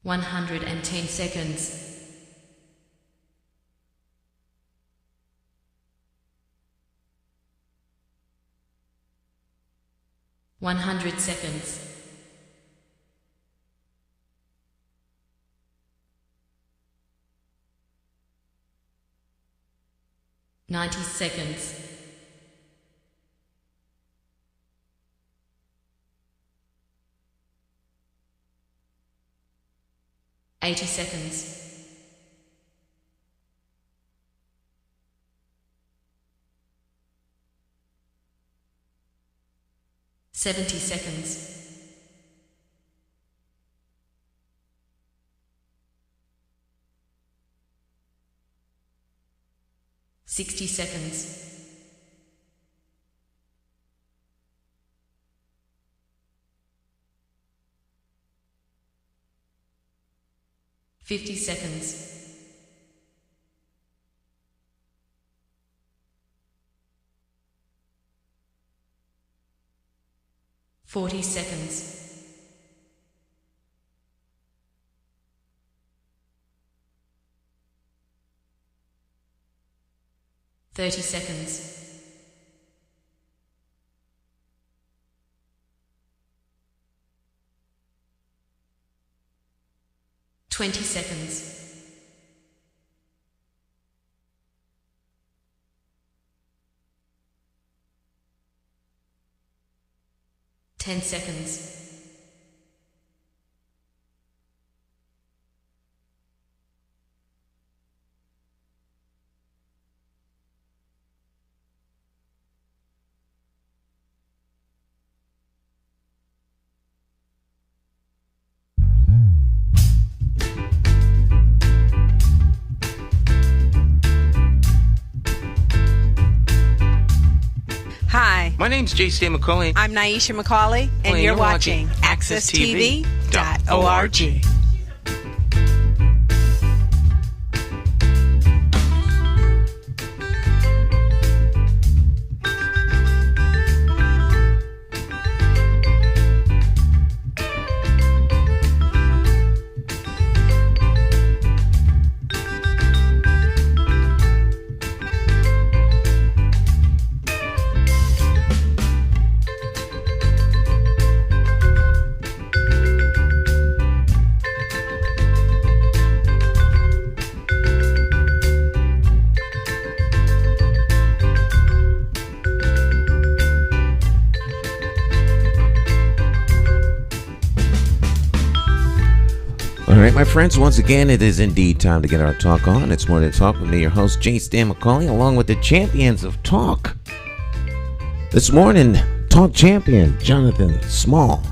110 seconds. 100 seconds. 90 seconds. 80 seconds. 70 seconds. 60 seconds. 50 seconds. 40 seconds. 30 seconds. 20 seconds. 10 seconds. 'Hi. My name's J.C. McCauley. I'm Nyesha McCauley, and you're watching AccessTV.org. All right, my friends, once again, it is indeed time to get our talk on. It's More Than Talk with me, your host, J. Stan McCauley, along with the champions of talk. This morning, talk champion, Jonathan Small,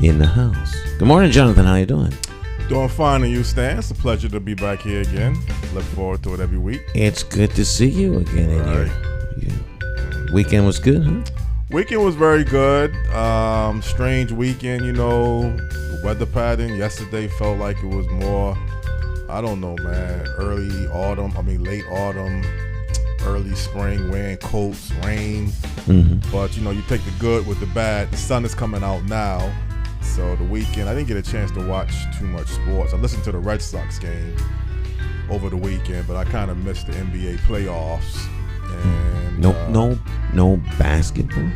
in the house. Good morning, Jonathan. How you doing? Doing fine, and you, Stan? It's a pleasure to be back here again. Look forward to it every week. It's good to see you again. Right. Your weekend was good, huh? Weekend was very good. Strange weekend, you know. The weather pattern yesterday felt like it was more, I don't know, man, late autumn, early spring, wearing coats, rain. Mm-hmm. But, you know, you take the good with the bad. The sun is coming out now. So the weekend, I didn't get a chance to watch too much sports. I listened to the Red Sox game over the weekend, but I kind of missed the NBA playoffs. And no basketball.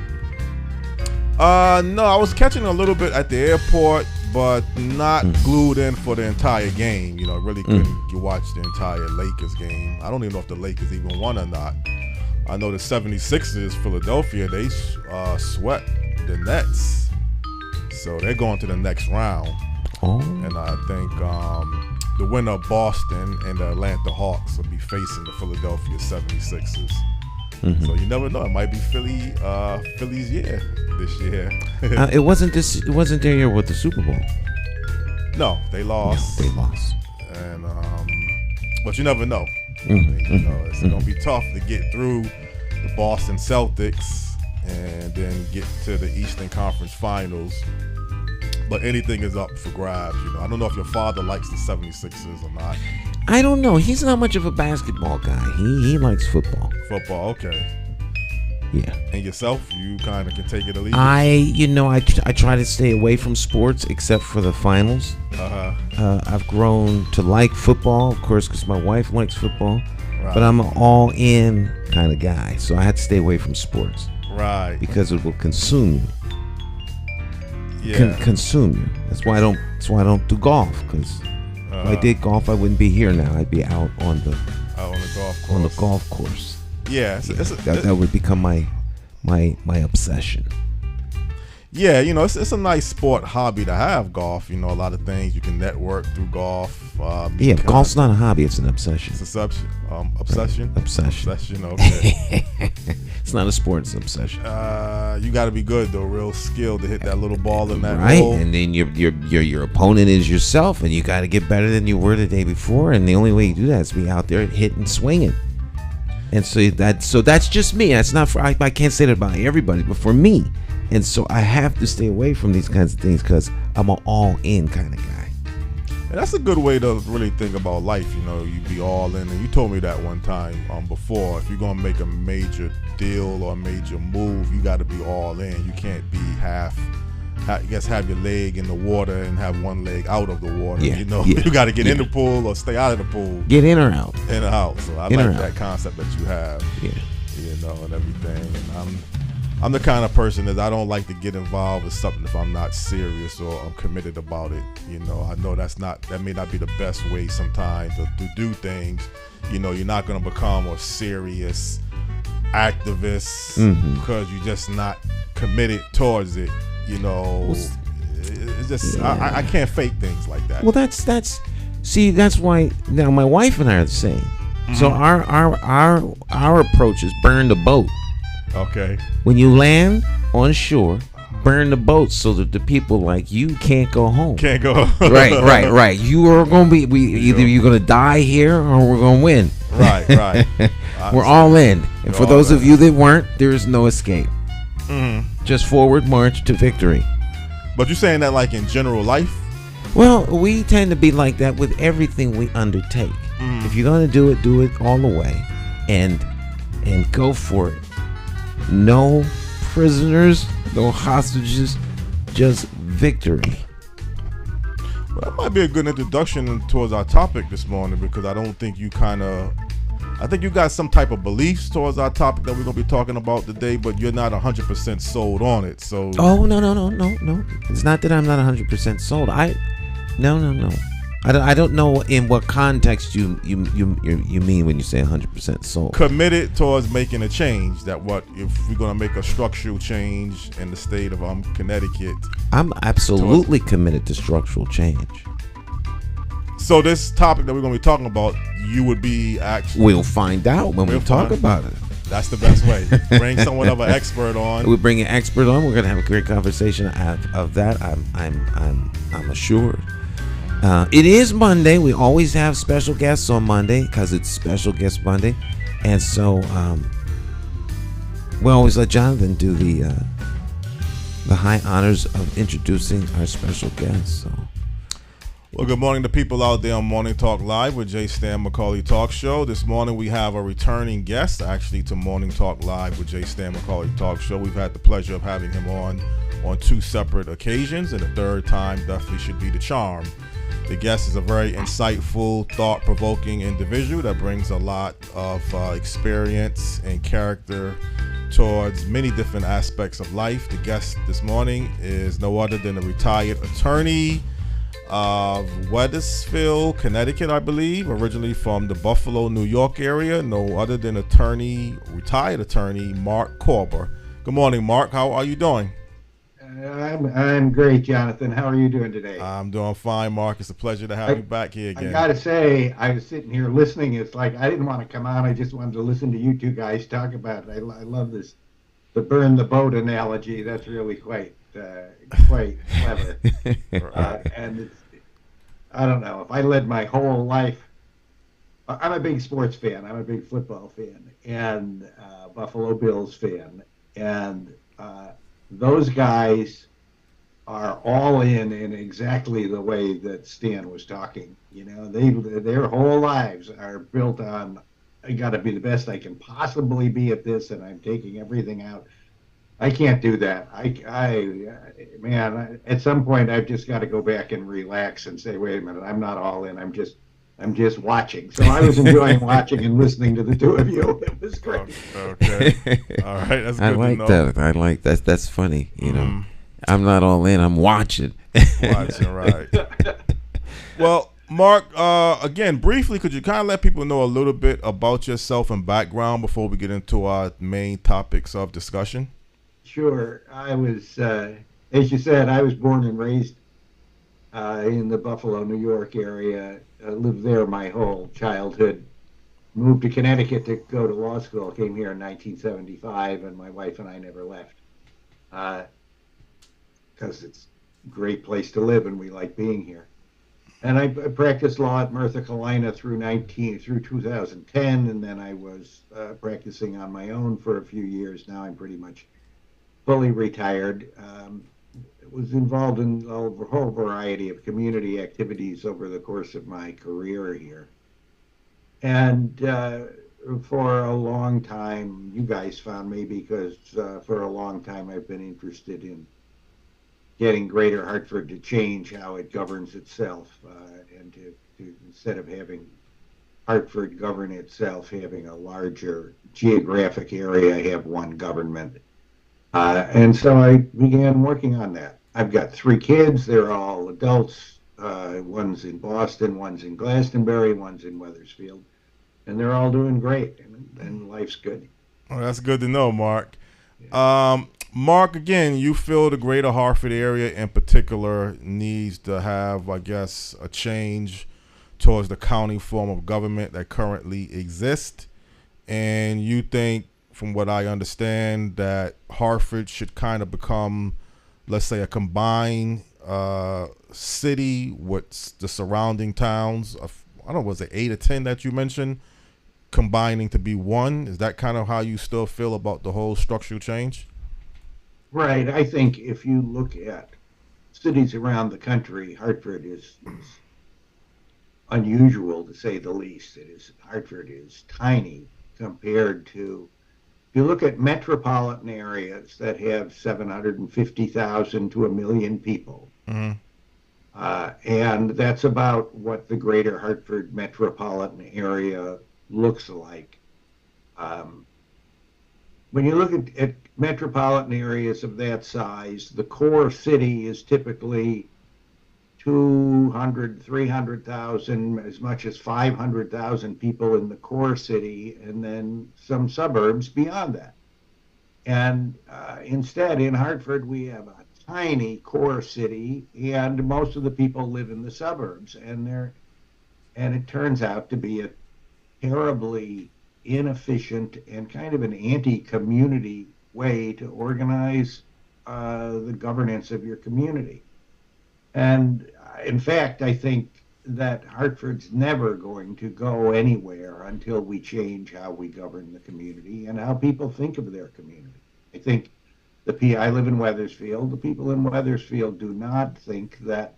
No, I was catching a little bit at the airport, but not glued in for the entire game. You know, really couldn't watch the entire Lakers game. I don't even know if the Lakers even won or not. I know the 76ers, Philadelphia, they swept the Nets, so they're going to the next round. Oh. And I think the winner of Boston and the Atlanta Hawks will be facing the Philadelphia 76ers. Mm-hmm. So you never know. It might be Philly's year this year. It wasn't their year with the Super Bowl. No, they lost. No, they lost. And but you never know. Mm-hmm. You know, it's gonna be tough to get through the Boston Celtics and then get to the Eastern Conference Finals. But anything is up for grabs. You know, I don't know if your father likes the 76ers or not. I don't know. He's not much of a basketball guy. He likes football. Football, okay. Yeah. And yourself, you kind of can take it or leave it. I try to stay away from sports except for the finals. I've grown to like football, of course, because my wife likes football. Right. But I'm an all-in kind of guy, so I had to stay away from sports. Right. Because it will consume you. Yeah. Consume you. That's why I don't do golf. Because if I did golf, I wouldn't be here now. I'd be out on the golf course. Yeah, that would become my obsession. Yeah, it's a nice sport hobby to have, golf. A lot of things you can network through golf. Golf's not a hobby; it's an obsession. It's obsession. Obsession. Obsession. Okay. It's not a sport; it's an obsession. You got to be good though, real skill to hit that little ball in that right. hole. And then your opponent is yourself, and you got to get better than you were the day before. And the only way you do that is be out there hitting, swinging. And so that's just me. That's not for I can't say that about everybody, but for me. And so I have to stay away from these kinds of things because I'm an all-in kind of guy. And that's a good way to really think about life. You be all in. And you told me that one time before. If you're gonna make a major deal or a major move, you got to be all in. You can't be have your leg in the water and have one leg out of the water. Yeah. You got to get in the pool or stay out of the pool. Get in or out. In or out. So I like that concept that you have. Yeah. And everything. And I'm the kind of person that I don't like to get involved with something if I'm not serious or I'm committed about it. I know that may not be the best way sometimes to do things. You're not going to become a serious activist because you're just not committed towards it. It's just I can't fake things like that. Well, that's why now my wife and I are the same. So our approach is burn the boat. Okay. When you land on shore, burn the boat so that the people like you can't go home. Can't go. Right. You are gonna be either you're gonna die here or we're gonna win. Right. We're all in. And for those of you that weren't, there is no escape. Just forward march to victory. But you're saying that like in general life? Well, we tend to be like that with everything we undertake. If you're gonna do it all the way, and go for it. No prisoners, no hostages, just victory. Well, that might be a good introduction towards our topic this morning because I don't think I think you got some type of beliefs towards our topic that we're going to be talking about today, but you're not 100% sold on it. So. Oh, no. It's not that I'm not 100% sold. No. I don't know in what context you mean when you say 100% sold. Committed towards making a change. If we're going to make a structural change in the state of Connecticut. I'm absolutely committed to structural change. So this topic that we're going to be talking about, you would be actually... We'll find out when we talk about it. That's the best way. Bring someone of an expert on. We bring an expert on. We're going to have a great conversation of that. I'm assured. It is Monday. We always have special guests on Monday because it's Special Guest Monday, and so we always let Jonathan do the high honors of introducing our special guests. So. Well, good morning to people out there on Morning Talk Live with J. Stan McCauley Talk Show. This morning we have a returning guest, actually, to Morning Talk Live with J. Stan McCauley Talk Show. We've had the pleasure of having him on two separate occasions, and the third time definitely should be the charm. The guest is a very insightful, thought-provoking individual that brings a lot of experience and character towards many different aspects of life. The guest this morning is no other than a retired attorney of Wethersfield, Connecticut, I believe, originally from the Buffalo, New York area. No other than retired attorney Mark Korber. Good morning, Mark. How are you doing? I'm great, Jonathan. How are you doing today? I'm doing fine, Mark. It's a pleasure to have you back here again. I gotta say, I was sitting here listening. It's like I didn't want to come on. I just wanted to listen to you two guys talk about it. I love this, the burn the boat analogy. That's really quite clever. And it's, I don't know, if I led my whole life, I'm a big sports fan. I'm a big football fan and Buffalo Bills fan. And those guys are all in exactly the way that Stan was talking. You know, their whole lives are built on I got to be the best I can possibly be at this, and I'm taking everything out. I can't do that. Man, at some point I've just got to go back and relax and say, wait a minute, I'm not all in. I'm just watching. So I was enjoying watching and listening to the two of you. It was great. Okay. All right. That's good I like to know. that. I like that. That's funny. You know, I'm not all in. I'm watching. Watching, right. Well, Mark, again, briefly, could you kind of let people know a little bit about yourself and background before we get into our main topics of discussion? Sure. I was, as you said, I was born and raised in the Buffalo, New York area. Lived there my whole childhood. Moved to Connecticut to go to law school. Came here in 1975, and my wife and I never left because it's a great place to live, and we like being here. And I practiced law at Merthyr Carolina through 2010, and then I was practicing on my own for a few years. Now I'm pretty much fully retired. Was involved in a whole variety of community activities over the course of my career here. And for a long time, you guys found me because for a long time I've been interested in getting Greater Hartford to change how it governs itself, and to instead of having Hartford govern itself, having a larger geographic area, have one government. And so I began working on that. I've got 3 kids. They're all adults. One's in Boston, one's in Glastonbury, one's in Wethersfield. And they're all doing great, and life's good. Well, that's good to know, Mark. Mark, again, you feel the greater Hartford area in particular needs to have, I guess, a change towards the county form of government that currently exists. And you think, from what I understand, that Hartford should kind of become, let's say, a combined city with the surrounding towns. I don't know, was it 8 or 10 that you mentioned, combining to be one? Is that kind of how you still feel about the whole structural change? Right. I think if you look at cities around the country, Hartford is unusual, to say the least. Hartford is tiny compared to, if you look at metropolitan areas that have 750,000 to 1 million people, and that's about what the greater Hartford metropolitan area looks like. When you look at metropolitan areas of that size, the core city is typically 200, 300,000, as much as 500,000 people in the core city, and then some suburbs beyond that. And instead, in Hartford, we have a tiny core city, and most of the people live in the suburbs. And it turns out to be a terribly inefficient and kind of an anti-community way to organize the governance of your community. And in fact, I think that Hartford's never going to go anywhere until we change how we govern the community and how people think of their community. I think I live in Wethersfield. The people in Wethersfield do not think that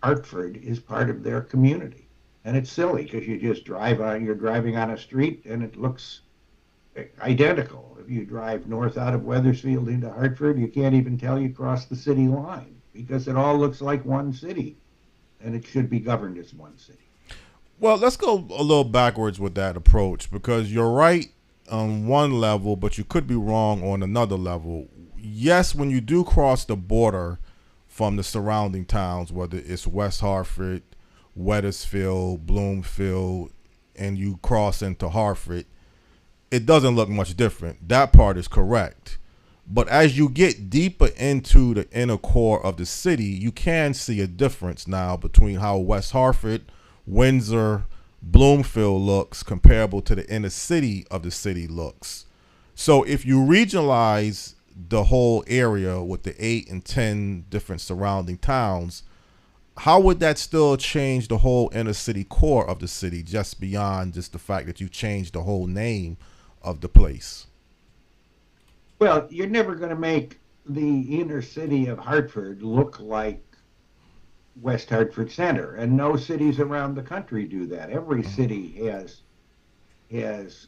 Hartford is part of their community. And it's silly because you're driving on a street and it looks identical. If you drive north out of Wethersfield into Hartford, you can't even tell you crossed the city line because it all looks like one city, and it should be governed as one city. Well, let's go a little backwards with that approach, because you're right on one level, but you could be wrong on another level. Yes, when you do cross the border from the surrounding towns, whether it's West Hartford, Wethersfield, Bloomfield, and you cross into Hartford, it doesn't look much different. That part is correct. But as you get deeper into the inner core of the city, you can see a difference now between how West Hartford, Windsor, Bloomfield looks comparable to the inner city of the city looks. So if you regionalize the whole area with the 8 and 10 different surrounding towns, how would that still change the whole inner city core of the city, just beyond just the fact that you changed the whole name of the place? Well, you're never going to make the inner city of Hartford look like West Hartford Center, and no cities around the country do that. Every city has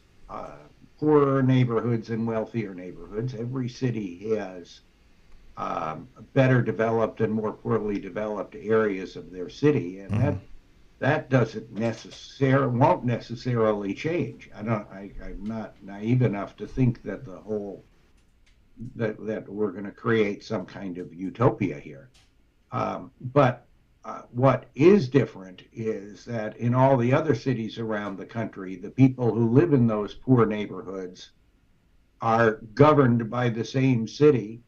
poorer neighborhoods and wealthier neighborhoods. Every city has better developed and more poorly developed areas of their city, and that won't necessarily change. I'm not naive enough to think that that we're going to create some kind of utopia here. But what is different is that in all the other cities around the country, the people who live in those poor neighborhoods are governed by the same city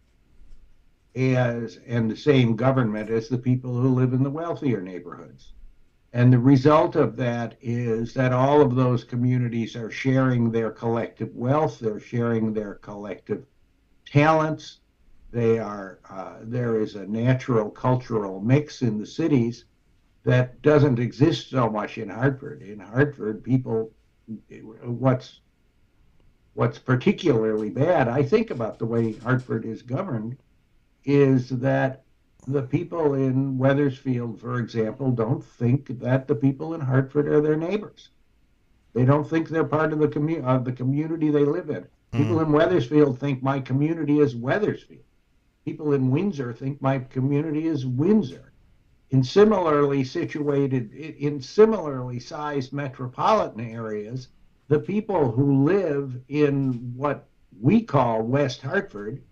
and the same government as the people who live in the wealthier neighborhoods. And the result of that is that all of those communities are sharing their collective wealth, they're sharing their collective talents. There is a natural cultural mix in the cities that doesn't exist so much in Hartford. In Hartford, what's particularly bad, I think, about the way Hartford is governed, is that the people in Wethersfield, for example, don't think that the people in Hartford are their neighbors. They don't think they're part of the community they live in. People in Wethersfield think my community is Wethersfield. People in Windsor think my community is Windsor. In similarly sized metropolitan areas, the people who live in what we call West Hartford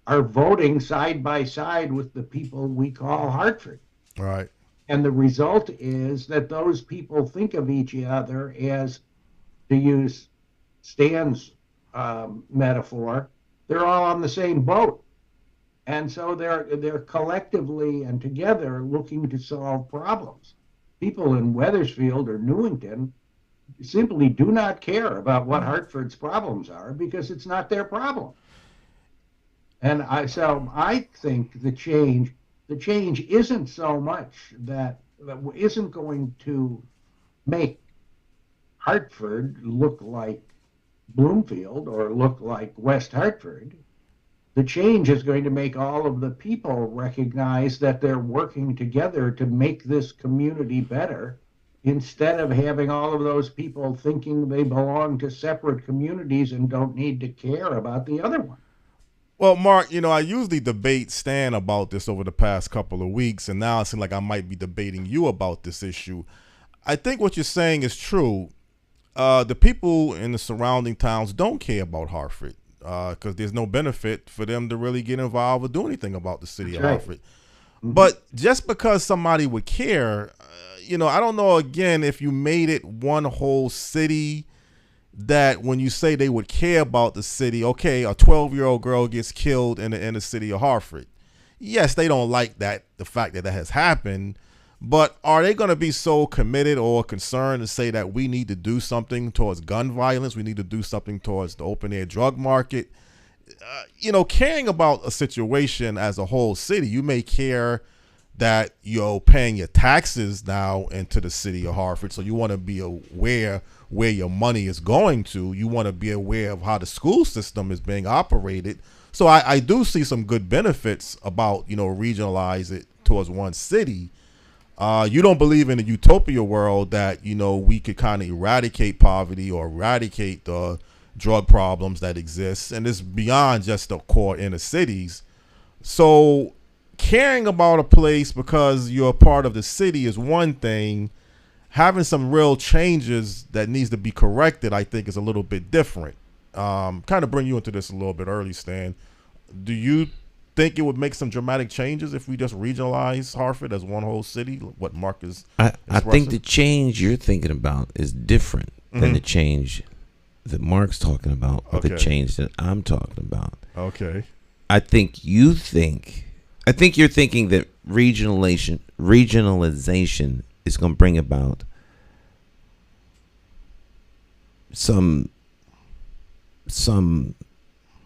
are voting side by side with the people we call Hartford. Right. And the result is that those people think of each other as, to use Stan's metaphor, they're all on the same boat. And so they're collectively and together looking to solve problems. People in Wethersfield or Newington simply do not care about what Hartford's problems are because it's not their problem. And so I think the change isn't so much that isn't going to make Hartford look like Bloomfield or look like West Hartford. The change is going to make all of the people recognize that they're working together to make this community better, instead of having all of those people thinking they belong to separate communities and don't need to care about the other one. Well, Mark, I usually debate Stan about this over the past couple of weeks, and now it seems like I might be debating you about this issue. I think what you're saying is true. The people in the surrounding towns don't care about Hartford because there's no benefit for them to really get involved or do anything about the city of Hartford. Mm-hmm. But just because somebody would care, I don't know, again, if you made it one whole city, that when you say they would care about the city, okay, a 12-year-old girl gets killed in the inner city of Hartford. Yes, they don't like the fact that has happened, but are they going to be so committed or concerned to say that we need to do something towards gun violence? We need to do something towards the open-air drug market? Caring about a situation as a whole city, you may care that you're paying your taxes now into the city of Hartford, so you want to be aware where your money is going to. You want to be aware of how the school system is being operated. So I do see some good benefits about, regionalize it towards one city. You don't believe in a utopia world that, we could kind of eradicate poverty or eradicate the drug problems that exist. And it's beyond just the core inner cities. So caring about a place because you're a part of the city is one thing. Having some real changes that needs to be corrected, I think, is a little bit different. Kind of bring you into this a little bit early, Stan. Do you think it would make some dramatic changes if we just regionalize Hartford as one whole city? What Mark is I think the change you're thinking about is different than the change that Mark's talking about or the change that I'm talking about. Okay. I think you're thinking that regionalization is going to bring about some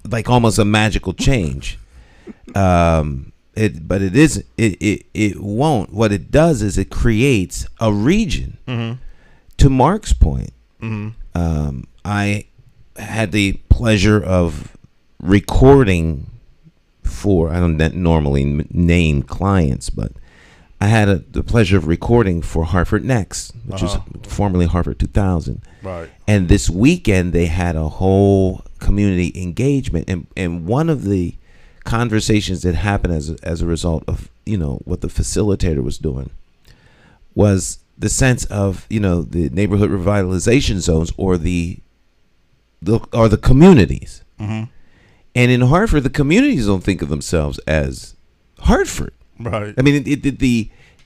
like almost a magical change. But it isn't. It won't. What it does is it creates a region. Mm-hmm. To Mark's point, I had the pleasure of recording for, I don't normally name clients, but I had the pleasure of recording for Hartford Next, which was formerly Hartford 2000. Right. And this weekend they had a whole community engagement, and one of the conversations that happened as a result of what the facilitator was doing was the sense of the neighborhood revitalization zones or the communities. Mm-hmm. And in Hartford, the communities don't think of themselves as Hartford. Right. I mean,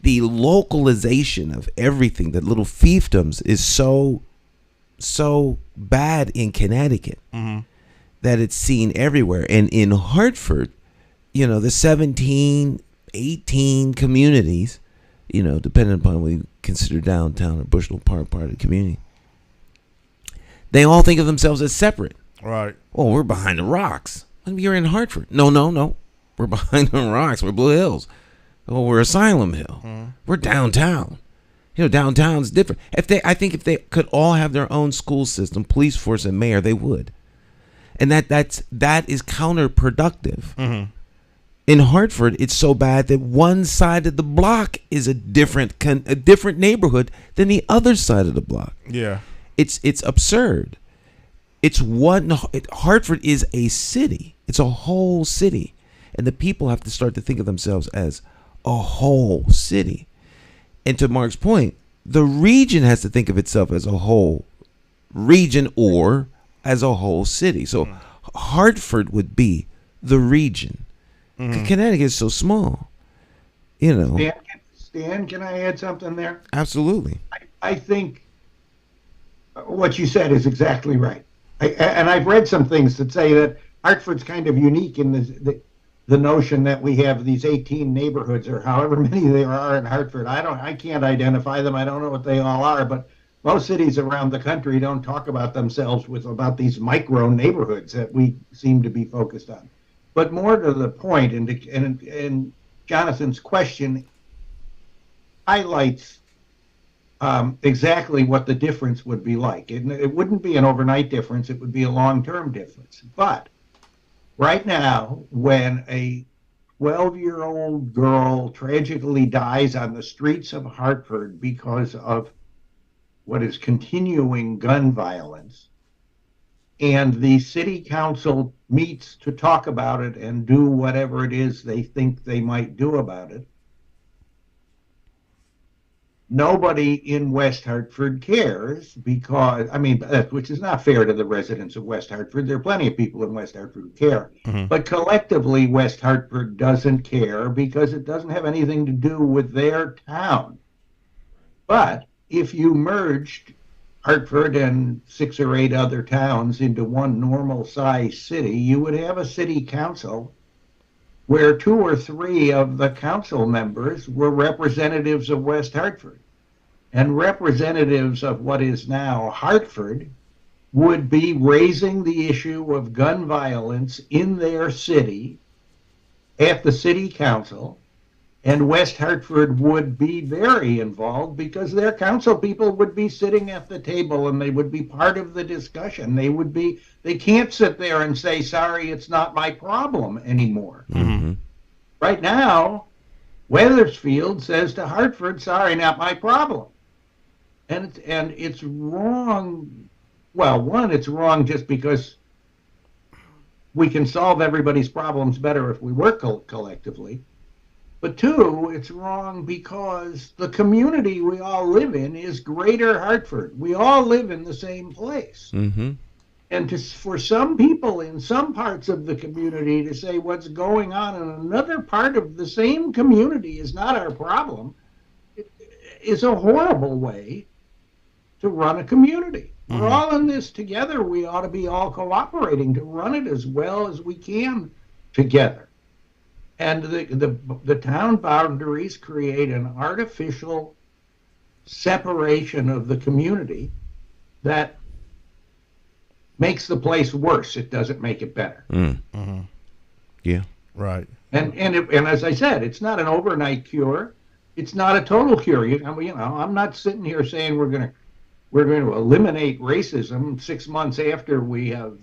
the localization of everything, the little fiefdoms, is so bad in Connecticut that it's seen everywhere. And in Hartford, the 17, 18 communities, depending upon what you consider downtown or Bushnell Park part of the community, they all think of themselves as separate. Right. Oh, we're behind the rocks. You're in Hartford. No. We're behind the rocks. We're Blue Hills. Oh, we're Asylum Hill. We're downtown. Downtown's different. I think if they could all have their own school system, police force, and mayor, they would. And that is counterproductive. In Hartford, it's so bad that one side of the block is a different neighborhood than the other side of the block. Yeah. It's absurd. Hartford is a city. It's a whole city. And the people have to start to think of themselves as a whole city. And to Mark's point, the region has to think of itself as a whole region or as a whole city. So Hartford would be the region. Connecticut is so small. Stan, can I add something there? Absolutely. I think what you said is exactly right. And I've read some things that say that Hartford's kind of unique in the notion that we have these 18 neighborhoods or however many there are in Hartford. I can't identify them. I don't know what they all are, but most cities around the country don't talk about themselves about these micro neighborhoods that we seem to be focused on. But more to the point, and Jonathan's question highlights exactly what the difference would be like. It wouldn't be an overnight difference. It would be a long-term difference. But right now, when a 12-year-old girl tragically dies on the streets of Hartford because of what is continuing gun violence, and the city council meets to talk about it and do whatever it is they think they might do about it, nobody in West Hartford cares because, which is not fair to the residents of West Hartford. There are plenty of people in West Hartford who care. But collectively, West Hartford doesn't care because it doesn't have anything to do with their town. But if you merged Hartford and 6 or 8 other towns into one normal-sized city, you would have a city council where 2 or 3 of the council members were representatives of West Hartford. And representatives of what is now Hartford would be raising the issue of gun violence in their city at the city council, and West Hartford would be very involved because their council people would be sitting at the table and they would be part of the discussion. They can't sit there and say, sorry, it's not my problem anymore. Right now, Wethersfield says to Hartford, sorry, not my problem. And it's wrong. Well, one, it's wrong just because we can solve everybody's problems better if we work collectively. But 2, it's wrong because the community we all live in is Greater Hartford. We all live in the same place. And for some people in some parts of the community to say what's going on in another part of the same community is not our problem is a horrible way to run a community. We're all in this together. We ought to be all cooperating to run it as well as we can together. And the town boundaries create an artificial separation of the community that makes the place worse. It doesn't make it better. Yeah. Right. And as I said, it's not an overnight cure. It's not a total cure. I'm not sitting here saying we're going to eliminate racism 6 months after we have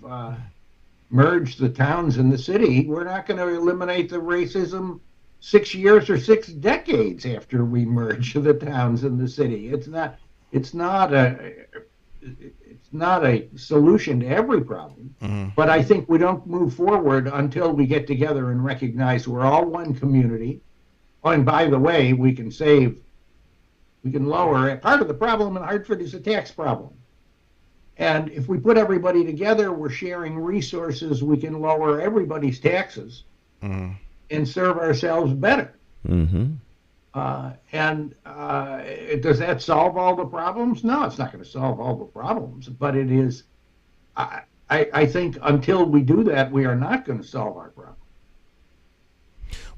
merge the towns and the city. We're not going to eliminate the racism 6 years or 6 decades after we merge the towns and the city. It's not a solution to every problem. Mm-hmm. But I think we don't move forward until we get together and recognize we're all one community. Oh, and by the way, we can lower. Part of the problem in Hartford is a tax problem. And if we put everybody together, we're sharing resources, we can lower everybody's taxes and serve ourselves better. Mm-hmm. Does that solve all the problems? No, it's not going to solve all the problems, but it is. I think until we do that, we are not going to solve our problem.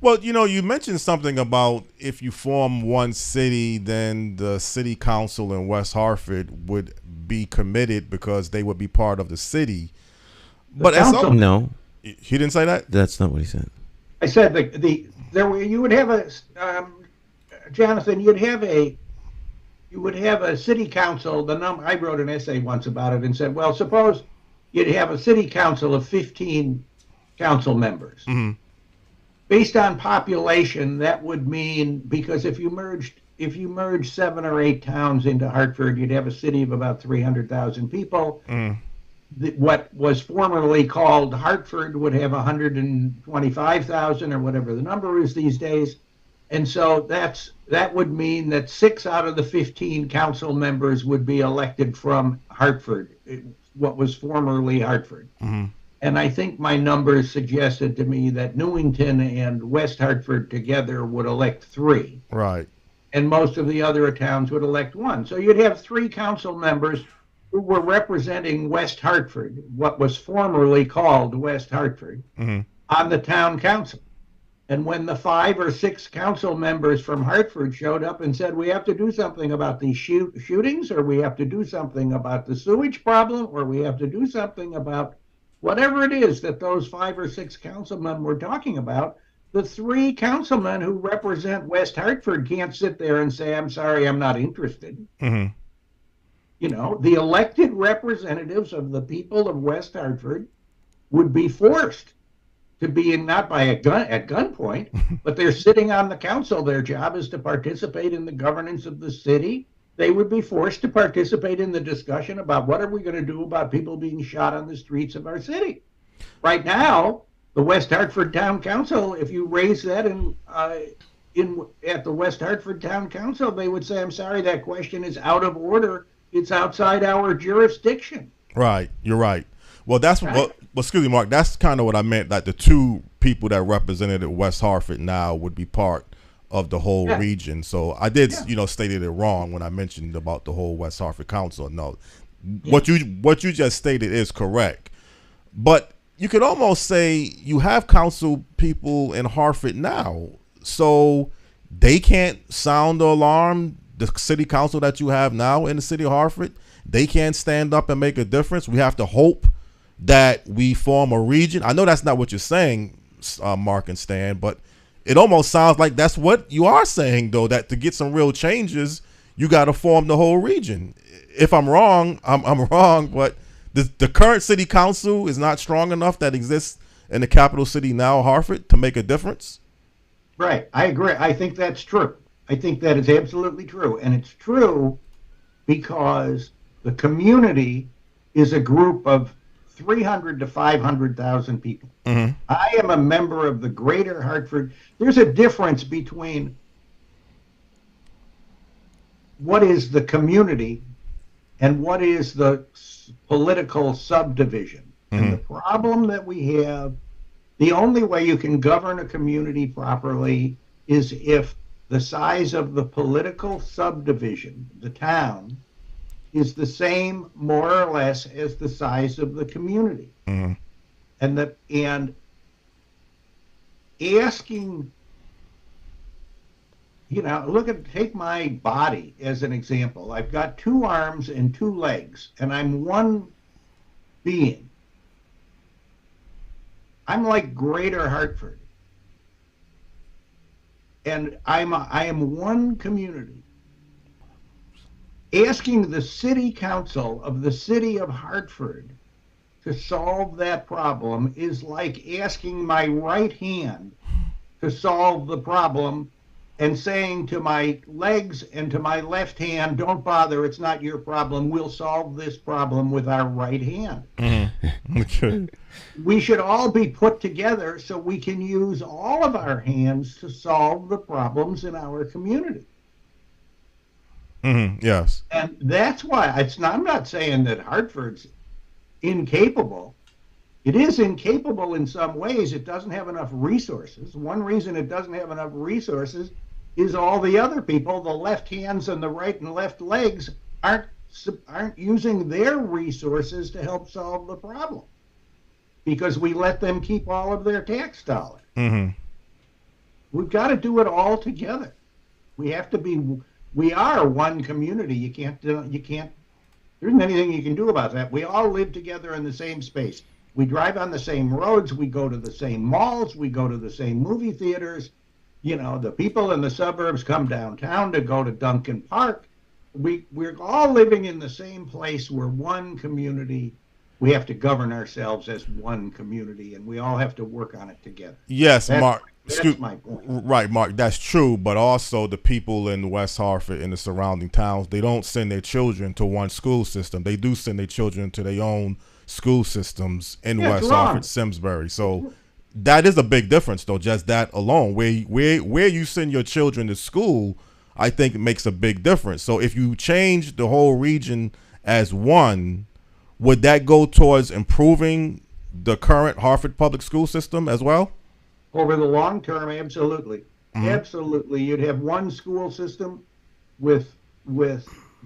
Well, you mentioned something about if you form one city, then the city council in West Hartford would be committed because they would be part of the city. But no, he didn't say that. That's not what he said. I said you would have a Jonathan. You would have a city council. I wrote an essay once about it and said, well, suppose you'd have a city council of 15 council members. Mm-hmm. Based on population, that would mean, because if you merged 7 or 8 towns into Hartford, you'd have a city of about 300,000 people. What was formerly called Hartford would have 125,000 or whatever the number is these days. And so that would mean that 6 out of the 15 council members would be elected from Hartford, what was formerly Hartford. Mm-hmm. And I think my numbers suggested to me that Newington and West Hartford together would elect 3. Right. And most of the other towns would elect 1. So you'd have 3 council members who were representing West Hartford, what was formerly called West Hartford, on the town council. And when the 5 or 6 council members from Hartford showed up and said, we have to do something about these shootings, or we have to do something about the sewage problem, or we have to do something about whatever it is that those 5 or 6 councilmen were talking about, the 3 councilmen who represent West Hartford can't sit there and say, I'm sorry, I'm not interested. Mm-hmm. The elected representatives of the people of West Hartford would be forced to be not at gunpoint, but they're sitting on the council. Their job is to participate in the governance of the city. They would be forced to participate in the discussion about what are we going to do about people being shot on the streets of our city. Right now, the West Hartford Town Council, if you raise that at the West Hartford Town Council, they would say, I'm sorry, that question is out of order. It's outside our jurisdiction. Right. You're right. Well, that's right. Well, excuse me, Mark. That's kind of what I meant. Like the 2 people that represented West Hartford now would be part of the whole region. So I did, stated it wrong when I mentioned about the whole West Hartford Council. No, what you just stated is correct. But you could almost say you have council people in Hartford now, so they can't sound the alarm. The city council that you have now in the city of Hartford, they can't stand up and make a difference. We have to hope that we form a region. I know that's not what you're saying, Mark and Stan, but it almost sounds like that's what you are saying, though, that to get some real changes, you got to form the whole region. If I'm wrong, I'm wrong, but the current city council is not strong enough that exists in the capital city now, Hartford, to make a difference. Right. I agree. I think that's true. I think that is absolutely true. And it's true because the community is a group of 300 to 500,000 people. Mm-hmm. I am a member of the Greater Hartford. There's a difference between what is the community and what is the political subdivision. Mm-hmm. And the problem that we have, the only way you can govern a community properly is if the size of the political subdivision, the town, is the same more or less as the size of the community. Mm-hmm. And asking, take my body as an example. I've got 2 arms and 2 legs, and I'm one being. I'm like Greater Hartford. And I am one community. Asking the city council of the city of Hartford to solve that problem is like asking my right hand to solve the problem and saying to my legs and to my left hand, don't bother, it's not your problem. We'll solve this problem with our right hand. Mm-hmm. Okay. We should all be put together so we can use all of our hands to solve the problems in our community. Mm-hmm. Yes. And that's why I'm not saying that Hartford's incapable. It is incapable in some ways. It doesn't have enough resources. One reason it doesn't have enough resources is all the other people, the left hands and the right and left legs, aren't using their resources to help solve the problem because we let them keep all of their tax dollars. Mm-hmm. We've got to do it all together. We are one community. You can't, there isn't anything you can do about that. We all live together in the same space. We drive on the same roads. We go to the same malls. We go to the same movie theaters. You know, the people in the suburbs come downtown to go to Duncan Park. We're all living in the same place. We're one community. We have to govern ourselves as one community, and we all have to work on it together. Yes, Mark. That's my point. Right, Mark. That's true. But also the people in West Hartford and the surrounding towns, they don't send their children to one school system. They do send their children to their own school systems in West Hartford, Simsbury. So that is a big difference, though. Just that alone, where you send your children to school, I think it makes a big difference. So if you change the whole region as one, would that go towards improving the current Hartford public school system as well? Over the long term, absolutely. Mm-hmm. Absolutely. You'd have one school system with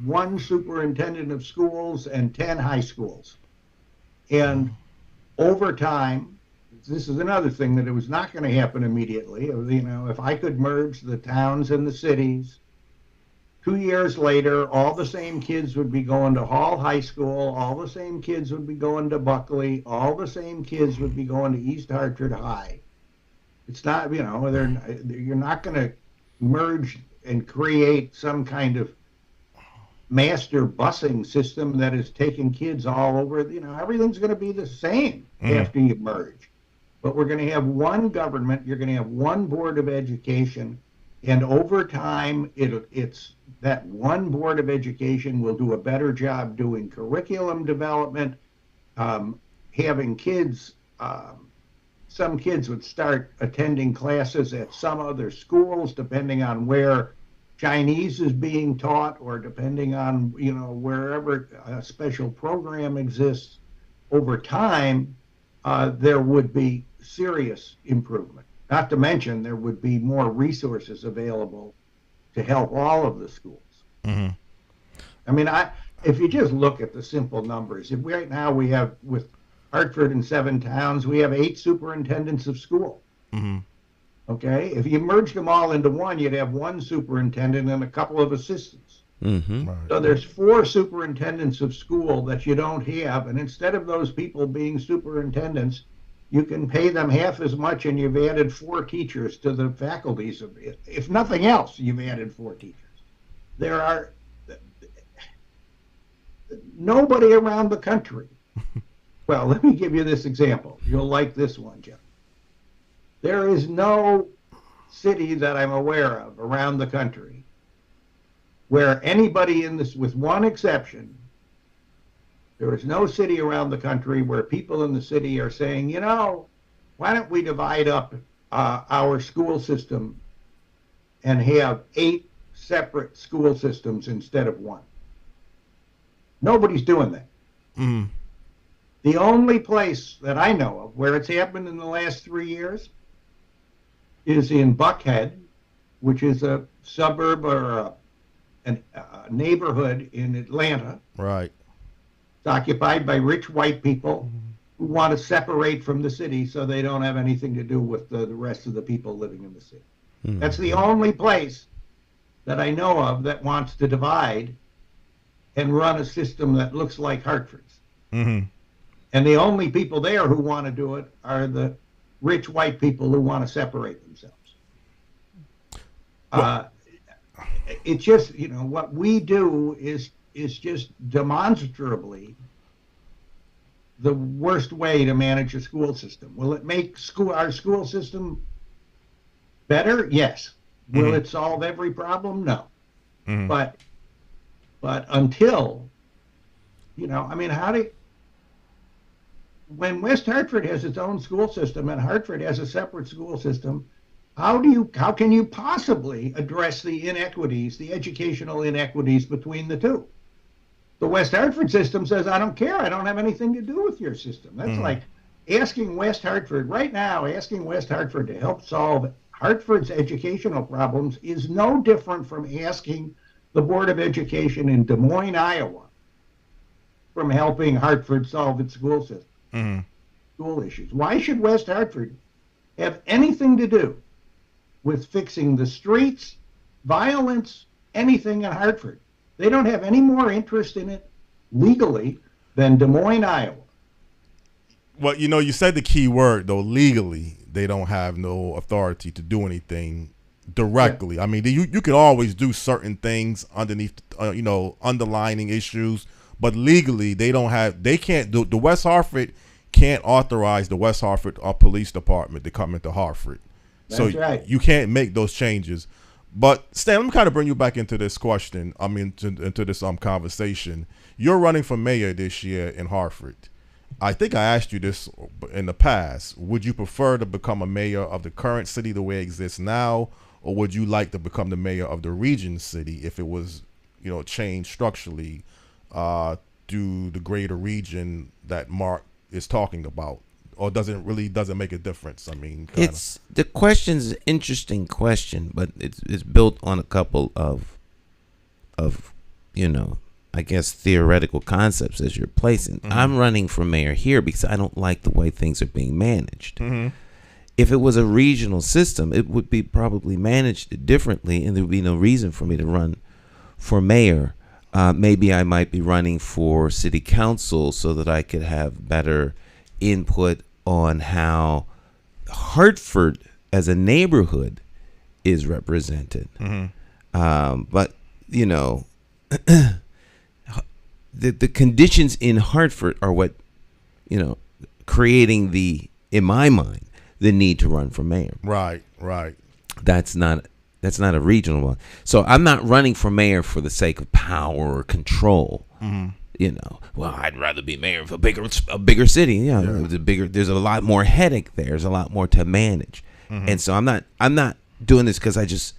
one superintendent of schools and 10 high schools. And over time, this is another thing that it was not going to happen immediately. You know, if I could merge the towns and the cities, 2 years later, all the same kids would be going to Hall High School, all the same kids would be going to Buckley, all the same kids would be going to East Hartford High. It's not, you know, you're not going to merge and create some kind of master busing system that is taking kids all over. You know, everything's going to be the same after you merge. But we're going to have one government. You're going to have one board of education. And over time, it's that one board of education will do a better job doing curriculum development, having kids. Some kids would start attending classes at some other schools, depending on where Chinese is being taught, or depending on, you know, wherever a special program exists. Over time, there would be serious improvement. Not to mention, there would be more resources available to help all of the schools. Mm-hmm. I mean, if you just look at the simple numbers, if right now we have, with Hartford and 7 towns, we have 8 superintendents of school. Mm-hmm. Okay, if you merged them all into one, you'd have one superintendent and a couple of assistants. Mm-hmm. Right. So there's 4 superintendents of school that you don't have, and instead of those people being superintendents, you can pay them half as much, and you've added 4 teachers to the faculties of it. If nothing else, you've added 4 teachers. There are nobody around the country. Well, let me give you this example. You'll like this one, Jeff. There is no city that I'm aware of around the country where anybody in this, with one exception, there is no city around the country where people in the city are saying, you know, why don't we divide up our school system and have 8 separate school systems instead of 1. Nobody's doing that. Mm. The only place that I know of where it's happened in the last 3 years is in Buckhead, which is a suburb or a neighborhood in Atlanta. Right. It's occupied by rich white people who want to separate from the city so they don't have anything to do with the rest of the people living in the city. Mm-hmm. That's the only place that I know of that wants to divide and run a system that looks like Hartford's. Mm-hmm. And the only people there who want to do it are the rich white people who want to separate themselves. It's just, you know, what we do is just demonstrably the worst way to manage a school system. Will it make our school system better? Yes. Will it solve every problem? No. But until, I mean, when West Hartford has its own school system and Hartford has a separate school system, how can you possibly address the inequities, the educational inequities between the two? The West Hartford system says, I don't care. I don't have anything to do with your system. That's like asking West Hartford to help solve Hartford's educational problems is no different from asking the Board of Education in Des Moines, Iowa, from helping Hartford solve its school system, school issues. Why should West Hartford have anything to do with fixing the streets, violence, anything in Hartford? They don't have any more interest in it legally than Des Moines, Iowa. Well, you said the key word, though. Legally, they don't have no authority to do anything directly. I mean, you can always do certain things underneath, underlining issues, but legally, they can't do. The West Hartford can't authorize the West Hartford Police Department to come into Hartford. That's right. You can't make those changes. But Stan, let me kind of bring you back into this question. I mean, into this conversation. You're running for mayor this year in Hartford. I think I asked you this in the past. Would you prefer to become a mayor of the current city the way it exists now, or would you like to become the mayor of the region city if it was, changed structurally to the greater region that Mark is talking about? Or doesn't make a difference? I mean, the question's an interesting question, but it's built on a couple of I guess theoretical concepts as you're placing. I'm running for mayor here because I don't like the way things are being managed. If it was a regional system, it would be probably managed differently, and there would be no reason for me to run for mayor. Maybe I might be running for city council so that I could have better input on how Hartford as a neighborhood is represented. But the conditions in Hartford are what creating in my mind, the need to run for mayor. Right. That's not a regional one. So I'm not running for mayor for the sake of power or control. Well, I'd rather be mayor of a bigger city. There's a lot more headache there. There's a lot more to manage. And so I'm not doing this because I just,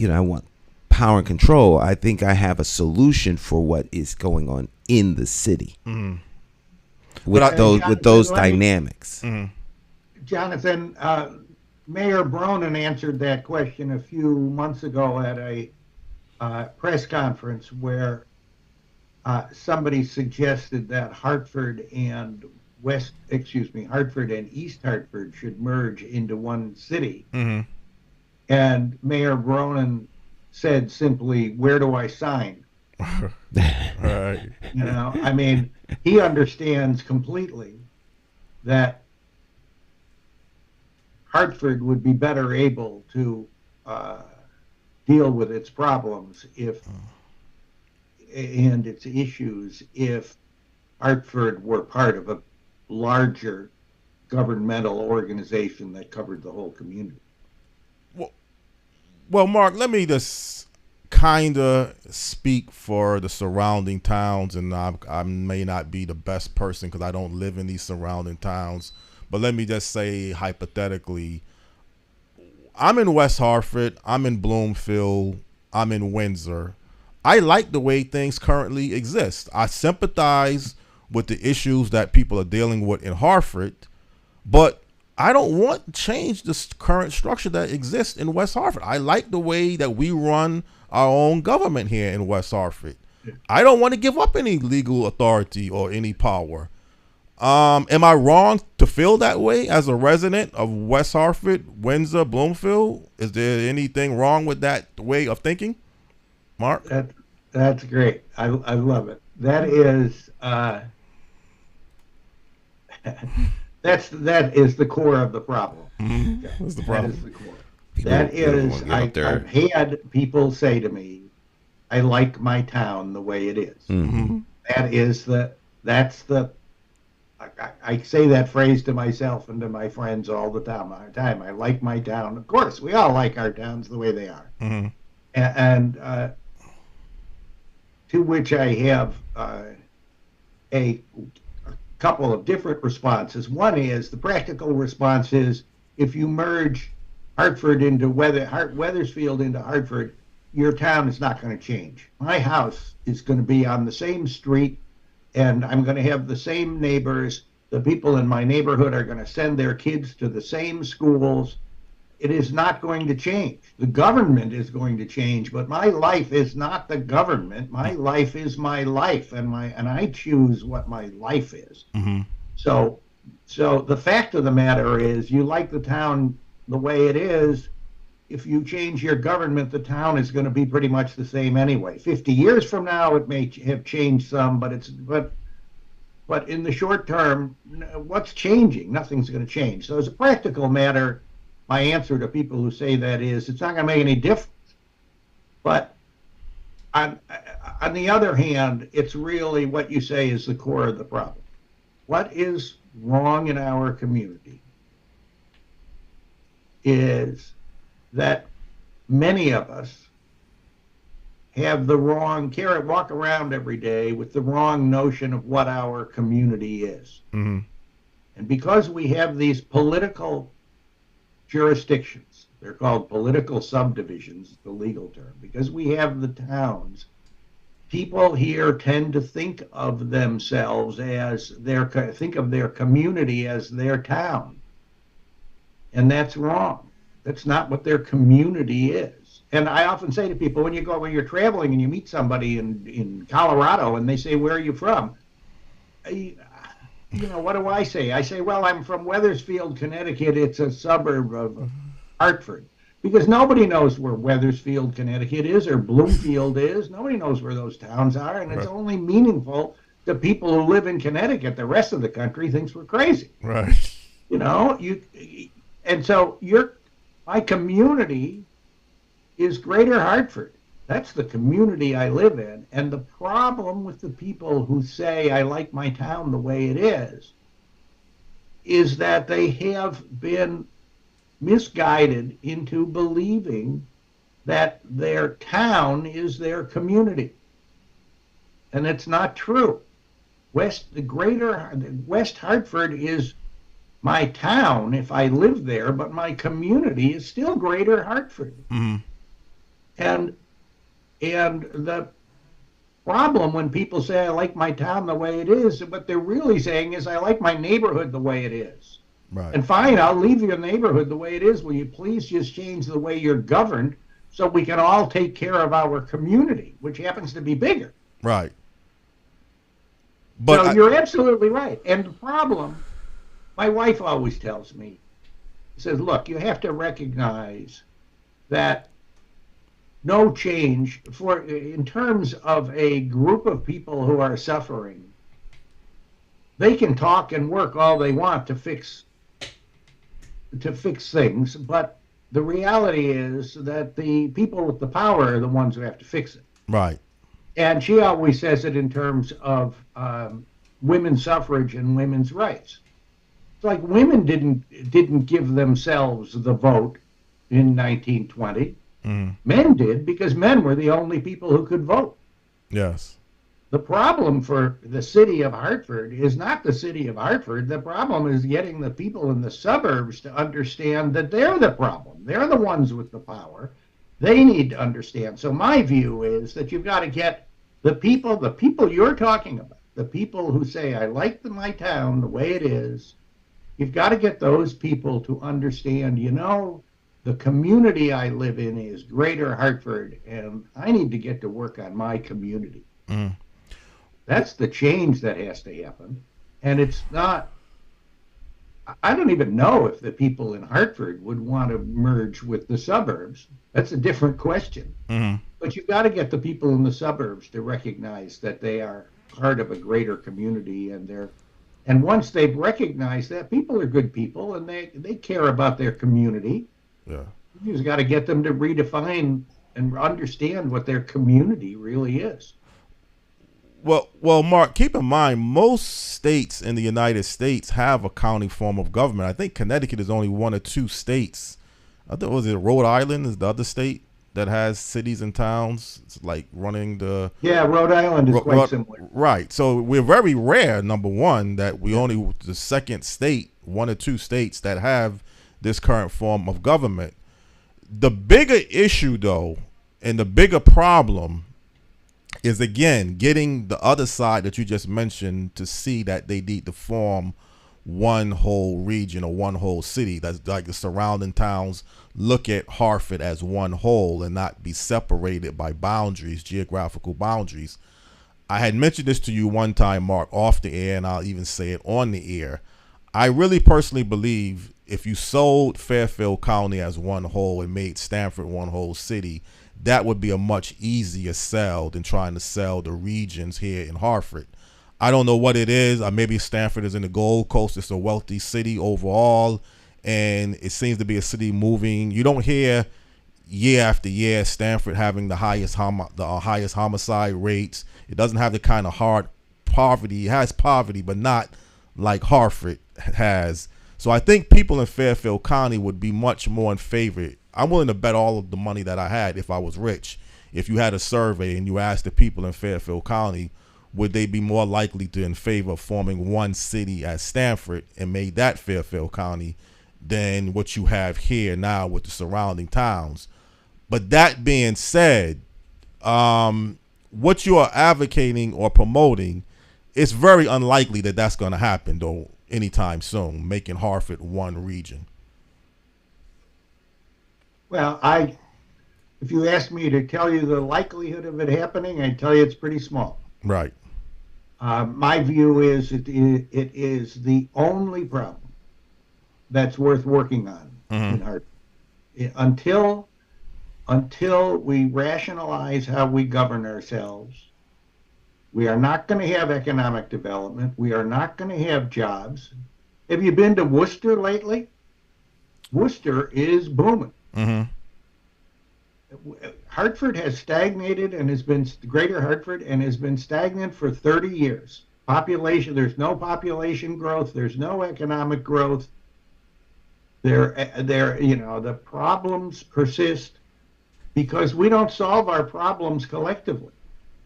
I want power and control. I think I have a solution for what is going on in the city with those dynamics. Jonathan, Mayor Bronin answered that question a few months ago at a press conference where somebody suggested that Hartford and East Hartford should merge into one city. And Mayor Bronin said simply, "Where do I sign?" Right. I mean, he understands completely that Hartford would be better able to deal with its problems and its issues if Hartford were part of a larger governmental organization that covered the whole community. Well, Mark, let me just kind of speak for the surrounding towns, and I may not be the best person because I don't live in these surrounding towns, but let me just say hypothetically, I'm in West Hartford, I'm in Bloomfield, I'm in Windsor. I like the way things currently exist. I sympathize with the issues that people are dealing with in Hartford, but I don't want to change the current structure that exists in West Hartford. I like the way that we run our own government here in West Hartford. I don't want to give up any legal authority or any power. Am I wrong to feel that way as a resident of West Hartford, Windsor, Bloomfield? Is there anything wrong with that way of thinking, Mark? That's great. I love it. That is that is the core of the problem. What's the problem? That is the core. I've had people say to me, "I like my town the way it is." I say that phrase to myself and to my friends all the time. I like my town. Of course, we all like our towns the way they are. Mm-hmm. And to which I have a couple of different responses. One is the practical response is if you merge Hartford into Wethersfield into Hartford, your town is not going to change. My house is going to be on the same street, and I'm going to have the same neighbors. The people in my neighborhood are going to send their kids to the same schools. It is not going to change. The government is going to change, but my life is not the government. My life is my life, and I choose what my life is. Mm-hmm. So the fact of the matter is, you like the town the way it is. If you change your government, the town is going to be pretty much the same anyway. 50 years from now, it may have changed some, but in the short term, what's changing? Nothing's going to change. So as a practical matter, my answer to people who say that is, it's not going to make any difference. But on the other hand, it's really what you say is the core of the problem. What is wrong in our community is that many of us have the wrong walk around every day with the wrong notion of what our community is. Mm-hmm. And because we have these political jurisdictions, they're called political subdivisions, the legal term, because we have the towns, people here tend to think of themselves as think of their community as their town. And that's wrong. That's not what their community is. And I often say to people, when you're traveling and you meet somebody in Colorado and they say, where are you from? What do I say? I say, well, I'm from Wethersfield, Connecticut. It's a suburb of Hartford. Because nobody knows where Wethersfield, Connecticut is, or Bloomfield is. Nobody knows where those towns are, and it's only meaningful to people who live in Connecticut. The rest of the country thinks we're crazy. Right. And so my community is Greater Hartford. That's the community I live in. And the problem with the people who say, I like my town the way it is that they have been misguided into believing that their town is their community. And it's not true. West Hartford is my town if I live there, but my community is still Greater Hartford. Mm-hmm. And the problem when people say, I like my town the way it is, what they're really saying is, I like my neighborhood the way it is. Right. And fine, I'll leave your neighborhood the way it is. Will you please just change the way you're governed so we can all take care of our community, which happens to be bigger. Right. But so you're absolutely right. And the problem, my wife always tells me, says, look, you have to recognize that no change in terms of a group of people who are suffering, they can talk and work all they want to fix things, but the reality is that the people with the power are the ones who have to fix it. Right. And she always says it in terms of women's suffrage and women's rights. It's like women didn't give themselves the vote in 1920. Men did, because men were the only people who could vote. Yes. The problem for the city of Hartford is not the city of Hartford. The problem is getting the people in the suburbs to understand that they're the problem. They're the ones with the power. They need to understand. So my view is that you've got to get the people you're talking about, the people who say, I like my town the way it is. You've got to get those people to understand, the community I live in is Greater Hartford, and I need to get to work on my community. Mm. That's the change that has to happen. And it's not, I don't even know if the people in Hartford would want to merge with the suburbs. That's a different question. Mm-hmm. But you've got to get the people in the suburbs to recognize that they are part of a greater community, and once they've recognized that, people are good people and they care about their community. Yeah. You just got to get them to redefine and understand what their community really is. Well, Mark, keep in mind most states in the United States have a county form of government. I think Connecticut is only one or two states. I think was it Rhode Island is the other state that has cities and towns. It's like running the Rhode Island is quite similar. Right. So we're very rare. Number one, that we only the second state, one or two states that have this current form of government. The bigger issue, though, and the bigger problem is, again, getting the other side that you just mentioned to see that they need to form one whole region or one whole city. That's like the surrounding towns look at Hartford as one whole and not be separated by boundaries, geographical boundaries. I had mentioned this to you one time, Mark, off the air, and I'll even say it on the air. I really personally believe if you sold Fairfield County as one whole and made Stamford one whole city, that would be a much easier sell than trying to sell the regions here in Hartford. I don't know what it is. Maybe Stamford is in the Gold Coast. It's a wealthy city overall, and it seems to be a city moving. You don't hear year after year Stamford having the highest homicide rates. It doesn't have the kind of hard poverty. It has poverty, but not like Hartford has. So I think people in Fairfield County would be much more in favor. I'm willing to bet all of the money that I had if I was rich. If you had a survey and you asked the people in Fairfield County, would they be more likely to in favor of forming one city as Stamford and made that Fairfield County than what you have here now with the surrounding towns? But that being said, what you are advocating or promoting, it's very unlikely that that's going to happen, though, anytime soon, making Hartford one region. Well, if you ask me to tell you the likelihood of it happening, I'd tell you it's pretty small. Right. My view is it is the only problem that's worth working on in Hartford. Until we rationalize how we govern ourselves, we are not going to have economic development. We are not going to have jobs. Have you been to Worcester lately? Worcester is booming. Mm-hmm. Hartford has stagnated and has been greater Hartford and has been stagnant for 30 years. There's no population growth. There's no economic growth. The problems persist because we don't solve our problems collectively.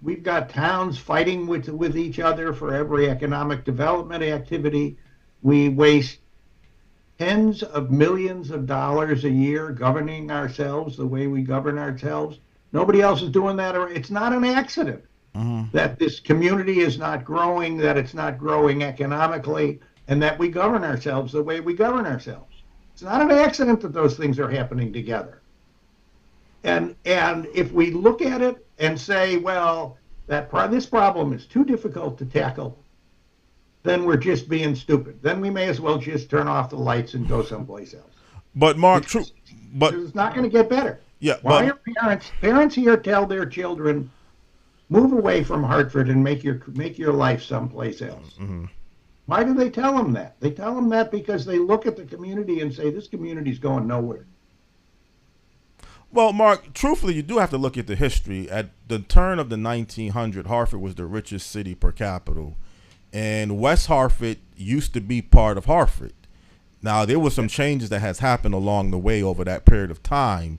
We've got towns fighting with each other for every economic development activity. We waste tens of millions of dollars a year governing ourselves the way we govern ourselves. Nobody else is doing that. It's not an accident that this community is not growing, that it's not growing economically, and that we govern ourselves the way we govern ourselves. It's not an accident that those things are happening together. And if we look at it and say, well, this problem is too difficult to tackle, then we're just being stupid. Then we may as well just turn off the lights and go someplace else. But Mark, but it's not going to get better. Yeah. Why are parents here tell their children, move away from Hartford and make your life someplace else? Mm-hmm. Why do they tell them that? They tell them that because they look at the community and say, this community's going nowhere. Well, Mark, truthfully, you do have to look at the history. At the turn of the 1900s, Hartford was the richest city per capita. And West Hartford used to be part of Hartford. Now, there were some changes that has happened along the way over that period of time.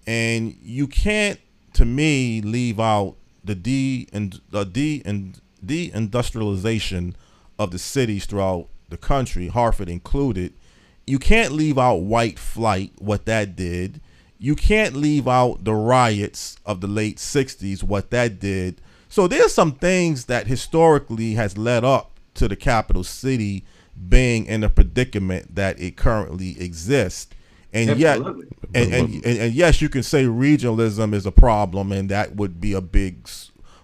And you can't, to me, leave out the deindustrialization of the cities throughout the country, Hartford included. You can't leave out white flight, what that did. You can't leave out the riots of the late 60s, what that did. So there's some things that historically has led up to the capital city being in the predicament that it currently exists. And yet, and yes, you can say regionalism is a problem, and that would be a big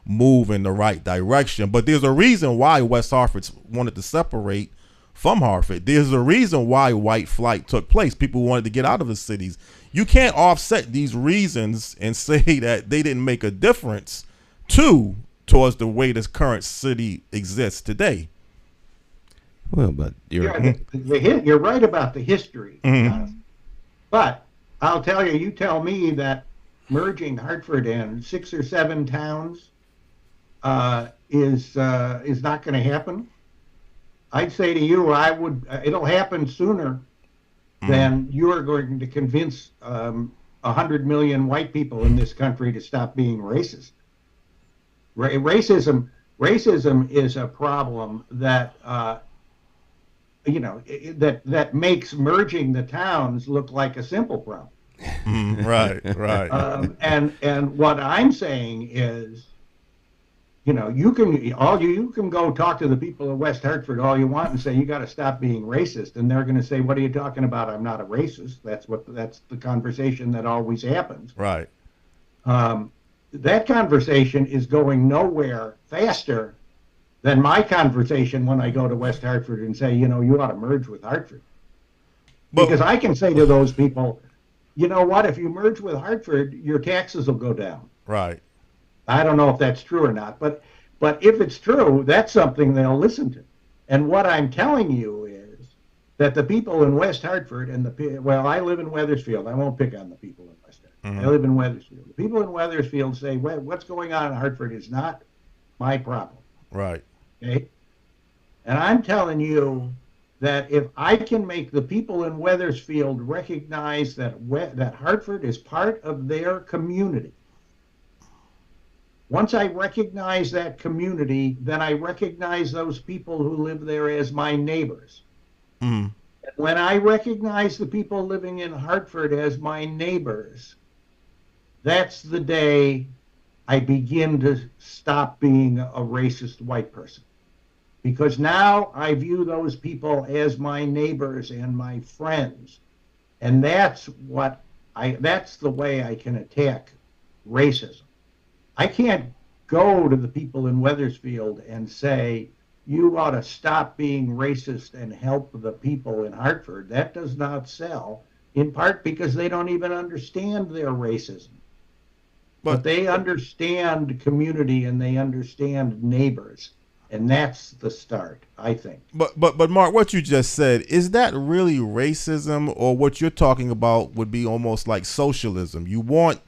move in the right direction. But there's a reason why West Hartford wanted to separate from Hartford. There's a reason why white flight took place. People wanted to get out of the cities. You can't offset these reasons and say that they didn't make a difference towards the way this current city exists today. Well, but you're right about the history. Mm-hmm. But I'll tell you tell me that merging Hartford and 6 or 7 towns is not going to happen, I'd say to you, it'll happen sooner than you are going to convince 100 million white people in this country to stop being racist. Racism is a problem that that makes merging the towns look like a simple problem. Right. And what I'm saying is, you can go talk to the people of West Hartford all you want and say you got to stop being racist, and they're going to say, "What are you talking about? I'm not a racist." That's the conversation that always happens. Right. That conversation is going nowhere faster than my conversation when I go to West Hartford and say, you ought to merge with Hartford, because I can say to those people, you know what? If you merge with Hartford, your taxes will go down. Right. I don't know if that's true or not, but if it's true, that's something they'll listen to. And what I'm telling you is that the people in West Hartford I live in Wethersfield. I won't pick on the people in West Hartford. I live in Wethersfield. The people in Wethersfield say, well, what's going on in Hartford is not my problem. Right. Okay? And I'm telling you that if I can make the people in Wethersfield recognize that Hartford is part of their community, once I recognize that community, then I recognize those people who live there as my neighbors. Mm-hmm. And when I recognize the people living in Hartford as my neighbors, that's the day I begin to stop being a racist white person. Because now I view those people as my neighbors and my friends. And that's the way I can attack racism. I can't go to the people in Wethersfield and say, you ought to stop being racist and help the people in Hartford. That does not sell, in part because they don't even understand their racism. But they understand community and they understand neighbors. And that's the start, I think. But Mark, what you just said, is that really racism, or what you're talking about would be almost like socialism? You want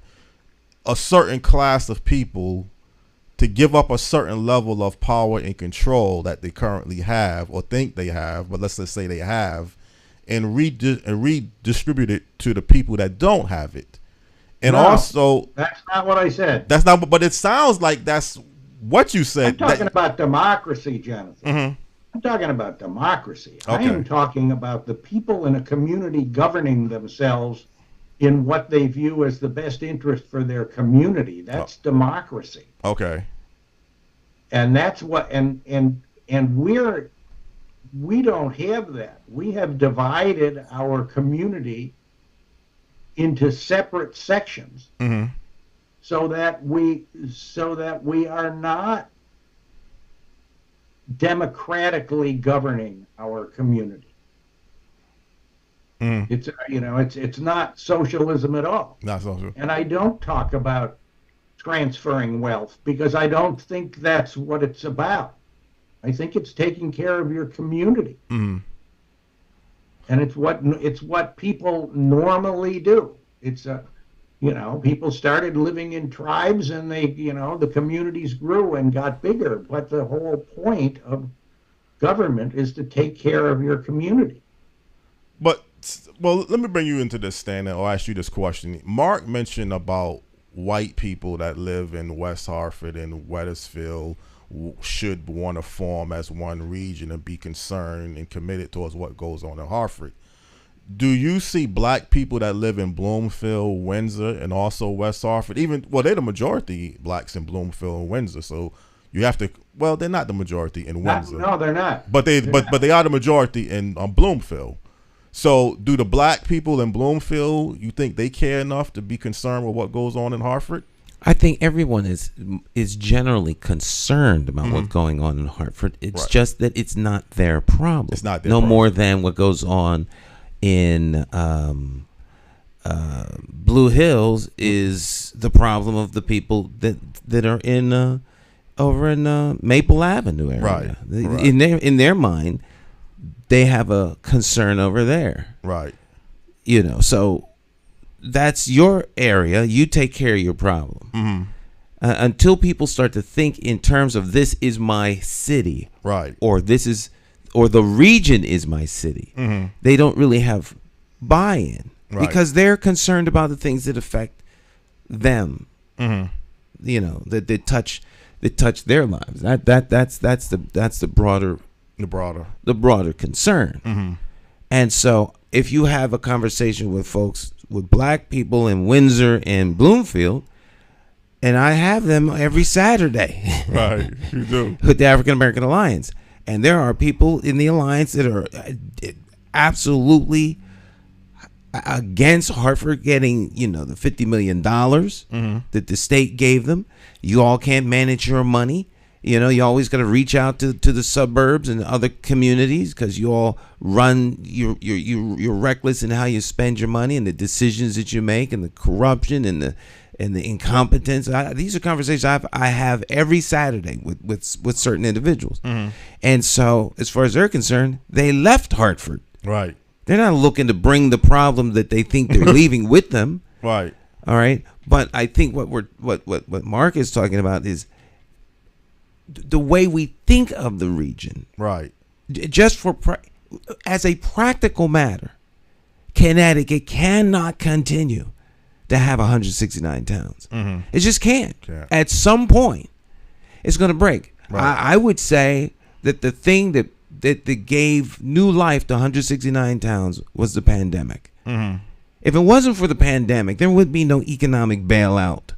a certain class of people to give up a certain level of power and control that they currently have or think they have, but let's just say they have, and redistribute it to the people that don't have it. And also, that's not what I said. That's not, but it sounds like that's what you said. I'm talking about democracy, Jonathan. Mm-hmm. I'm talking about democracy. Okay. I am talking about the people in a community governing themselves in what they view as the best interest for their community. That's democracy. Okay. And that's what, and we don't have that. We have divided our community into separate sections, mm-hmm. so that we are not democratically governing our community. Mm. It's not socialism at all. Not social. And I don't talk about transferring wealth because I don't think that's what it's about. I think it's taking care of your community. Mm. And it's what people normally do. People started living in tribes and the communities grew and got bigger. But the whole point of government is to take care of your community. But, well, let me bring you into this, Stan, and I'll ask you this question. Mark mentioned about white people that live in West Hartford and Wethersfield should want to form as one region and be concerned and committed towards what goes on in Hartford. Do you see black people that live in Bloomfield, Windsor, and also West Hartford? They're the majority blacks in Bloomfield and Windsor, so you have to. Well, they're not the majority in Windsor. No, they're not. But they are the majority in Bloomfield. So, do the black people in Bloomfield, you think they care enough to be concerned with what goes on in Hartford? I think everyone is generally concerned about what's going on in Hartford. It's just that it's not their problem. It's not their problem. More than what goes on in Blue Hills is the problem of the people that are in over in Maple Avenue area. Right. In their mind, they have a concern over there. Right. So that's your area. You take care of your problem. Mm-hmm. until people start to think in terms of this is my city, Right. or the region is my city. They don't really have buy-in because they're concerned about the things that affect them. You know, that touch their lives. That's the broader concern. And so if you have a conversation with folks, with black people in Windsor and Bloomfield, and I have them every Saturday, Right, you do, with the African American Alliance, and there are people in the alliance that are absolutely against Hartford getting, you know, the $50 million that the state gave them. You all can't manage your money. You know, you always got to reach out to the suburbs and other communities because you all run. You're reckless in how you spend your money and the decisions that you make and the corruption and the incompetence. These are conversations I have every Saturday with certain individuals. And so, as far as they're concerned, they left Hartford. right, They're not looking to bring the problem that they think they're leaving with them. right, All right, but I think what Mark is talking about is the way we think of the region. right, Just as a practical matter, Connecticut cannot continue to have 169 towns. It just can't. At some point, it's going to break. Right. I would say that the thing that gave new life to 169 towns was the pandemic. If it wasn't for the pandemic, there would be no economic bailout.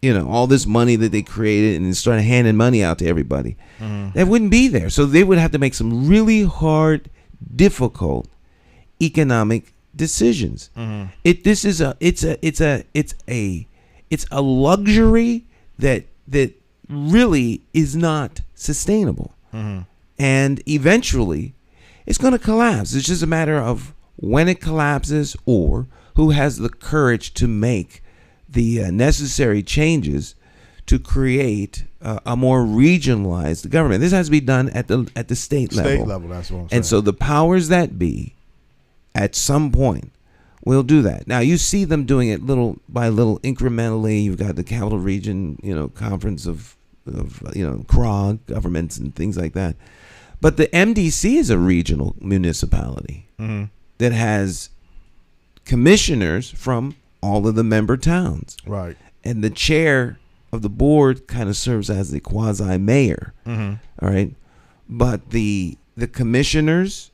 You know, all this money that they created and started handing money out to everybody, that wouldn't be there. So they would have to make some really hard, difficult economic decisions. It's a luxury that really is not sustainable. And eventually it's going to collapse. It's just a matter of when it collapses or who has the courage to make the necessary changes to create a more regionalized government. This has to be done at the state level. State level, that's what I'm saying. And so the powers that be, at some point, will do that. Now you see them doing it little by little, incrementally. You've got the Capital Region, you know, Conference of CROG governments and things like that. But the MDC is a regional municipality that has commissioners from all of the member towns. Right. And the chair of the board kind of serves as the quasi-mayor. All right. But the commissioners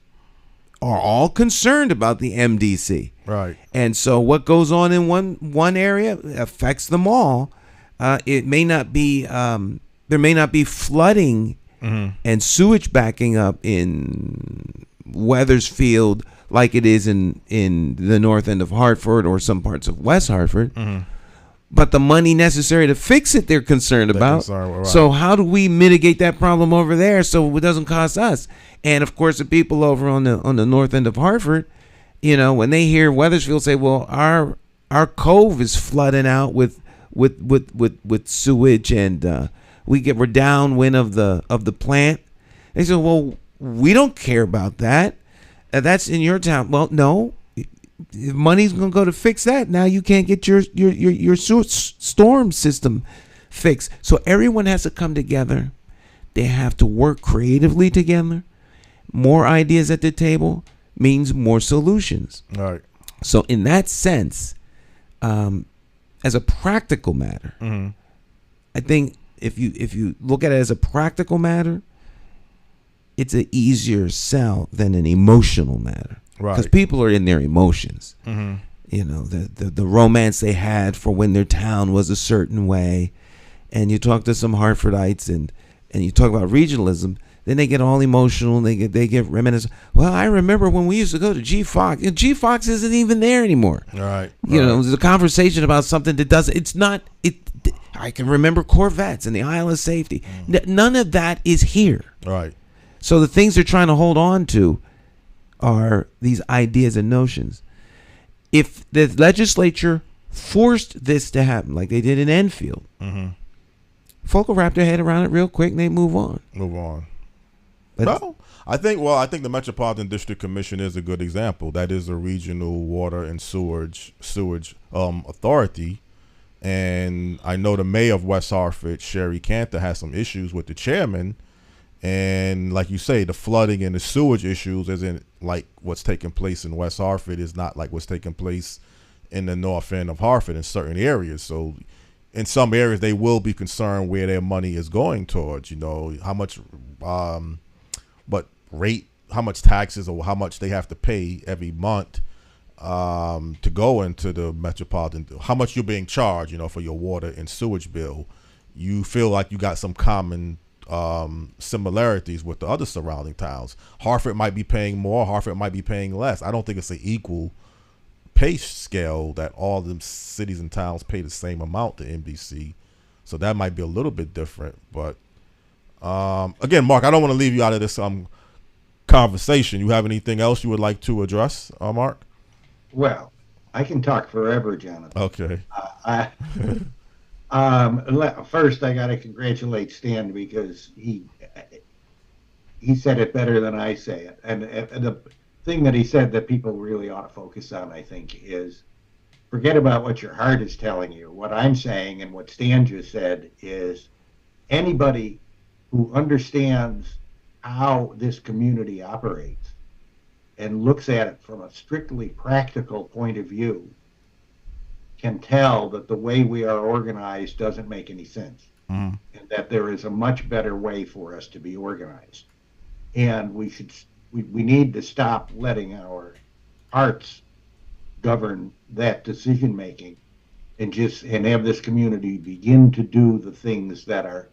are all concerned about the MDC. Right. And so what goes on in one area affects them all. It may not be there may not be flooding and sewage backing up in Weathersfield like it is in the north end of Hartford or some parts of West Hartford. But the money necessary to fix it, they're concerned about. Right. So how do we mitigate that problem over there so it doesn't cost us? And of course, the people over on the north end of Hartford, you know, when they hear Weathersfield say, "Well, our cove is flooding out with sewage, and we're downwind of the plant," they say, "Well, we don't care about that. That's in your town." Well, no. If money's gonna go to fix that, now you can't get your storm system fixed. So everyone has to come together. They have to work creatively together. More ideas at the table means more solutions. All right. So in that sense, as a practical matter, I think if you look at it as a practical matter, it's an easier sell than an emotional matter. Right. Because people are in their emotions. You know, the romance they had for when their town was a certain way. And you talk to some Hartfordites and you talk about regionalism, then they get all emotional and they get reminiscent. Well, I remember when we used to go to G Fox. G Fox isn't even there anymore. Right. You know, there's a conversation about something that doesn't. It's not. I can remember Corvettes and the Isle of Safety. None of that is here. Right. So the things they're trying to hold on to are these ideas and notions. If the legislature forced this to happen, like they did in Enfield, folk will wrap their head around it real quick and they move on. But I think the Metropolitan District Commission is a good example. That is a regional water and sewage authority, And I know the mayor of West Hartford, Sherry Cantor, has some issues with the chairman. And like you say, the flooding and the sewage issues isn't like what's taking place in West Hartford is not like what's taking place in the north end of Hartford in certain areas. So in some areas, they will be concerned where their money is going towards, how much, how much taxes or how much they have to pay every month to go into the metropolitan, how much you're being charged, for your water and sewage bill. You feel like you got some common similarities with the other surrounding towns. Hartford might be paying more, Hartford might be paying less. I don't think it's an equal pay scale that all the cities and towns pay the same amount to MDC. So that might be a little bit different. But again, Mark, I don't want to leave you out of this conversation. You have anything else you would like to address, Mark? Well, I can talk forever, Jonathan. Okay. First, I got to congratulate Stan because he said it better than I say it. And the thing that he said that people really ought to focus on, I think, is forget about what your heart is telling you. What I'm saying and what Stan just said is anybody who understands how this community operates and looks at it from a strictly practical point of view can tell that the way we are organized doesn't make any sense, and that there is a much better way for us to be organized. And we need to stop letting our hearts govern that decision making and have this community begin to do the things that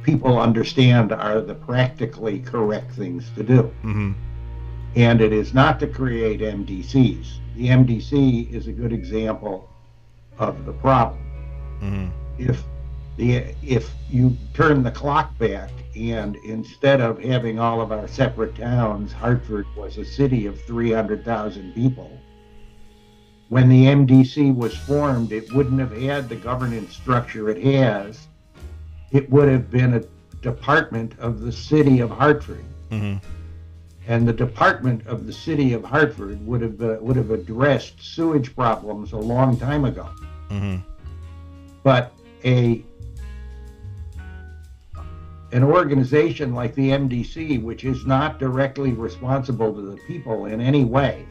people understand are the practically correct things to do. And it is not to create MDCs. The MDC is a good example of the problem. If you turn the clock back and instead of having all of our separate towns, Hartford was a city of 300,000 people. When the MDC was formed, it wouldn't have had the governance structure it has. It would have been a department of the city of Hartford. And the department of the city of Hartford would have addressed sewage problems a long time ago. But an organization like the MDC, which is not directly responsible to the people in any way,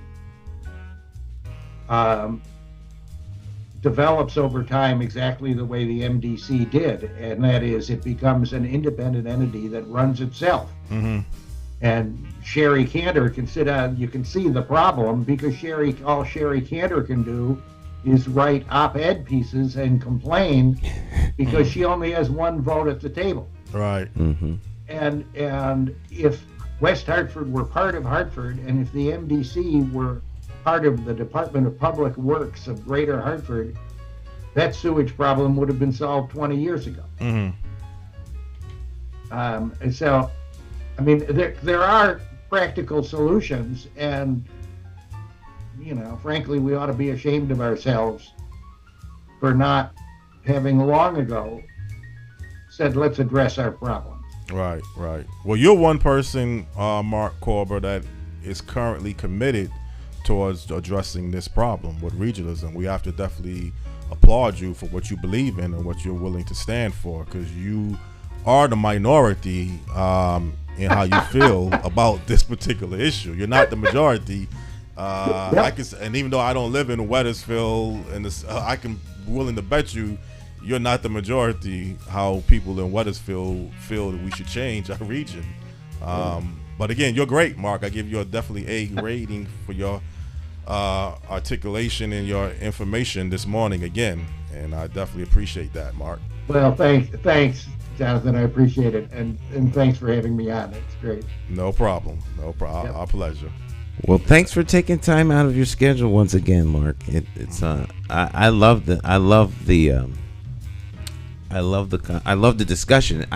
develops over time exactly the way the MDC did, and that is it becomes an independent entity that runs itself. And Sherry Cantor can sit down, you can see the problem because all Sherry Cantor can do is write op-ed pieces and complain because she only has one vote at the table. Right. And if West Hartford were part of Hartford, and if the MDC were part of the Department of Public Works of Greater Hartford, that sewage problem would have been solved 20 years ago. And so, I mean, there are practical solutions, and frankly, we ought to be ashamed of ourselves for not having long ago said, let's address our problems. Right. Well, you're one person, Mark Korber, that is currently committed towards addressing this problem with regionalism. We have to definitely applaud you for what you believe in and what you're willing to stand for, because you are the minority in how you feel about this particular issue. You're not the majority. And even though I don't live in Wethersfield, and I can willing to bet you're not the majority how people in Wethersfield feel that we should change our region. But again, you're great, Mark. I give you definitely A rating for your articulation and your information this morning again, and I definitely appreciate that, Mark. Well, thanks, Jonathan. I appreciate it, and thanks for having me on. It's great. No problem. Yep. Our pleasure. Well, thanks for taking time out of your schedule once again, Mark. I love the discussion.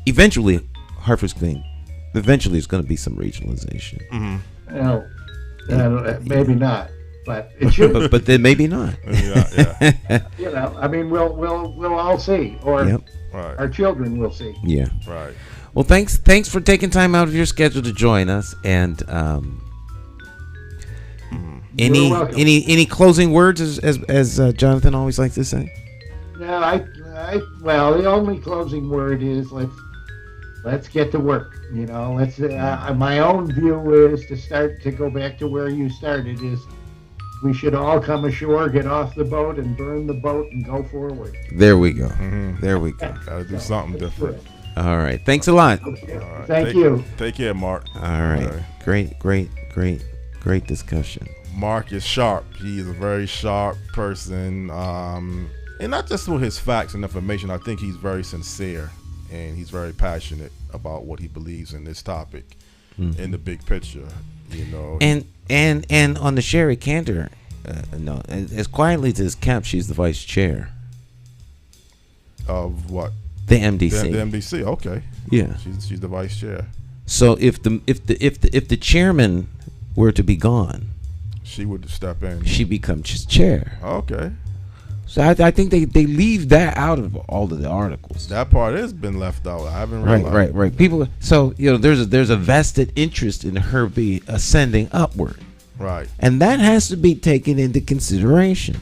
Eventually, Hartford's clean. Eventually, it's going to be some regionalization. Well, maybe not, but it should. but then maybe not. Yeah. I mean, we'll all see, or Right. our children will see. Yeah. Right. Well, thanks for taking time out of your schedule to join us, and You're welcome. Any closing words, as Jonathan always likes to say? No, well, the only closing word is let's get to work. You know, let's. My own view is to go back to where you started. Is we should all come ashore, get off the boat, and burn the boat, and go forward. There we go. Mm-hmm. There we go. Gotta do something different. All right. Thanks a lot. Okay. Right. Thank you. Take care, Mark. All right. Great discussion. Mark is sharp. He is a very sharp person. And not just with his facts and information. I think he's very sincere and he's very passionate about what he believes in this topic, in the big picture. You know. And on the Sherry Cantor, no, as quietly as it's kept, she's the vice chair Of what? The MDC. The MDC. Okay. Yeah. She's the vice chair. So if the chairman were to be gone, she would step in. She becomes just chair. Okay. So I think they leave that out of all of the articles. That part has been left out. I haven't realized. Right. People. So there's a vested interest in her be ascending upward. Right. And that has to be taken into consideration.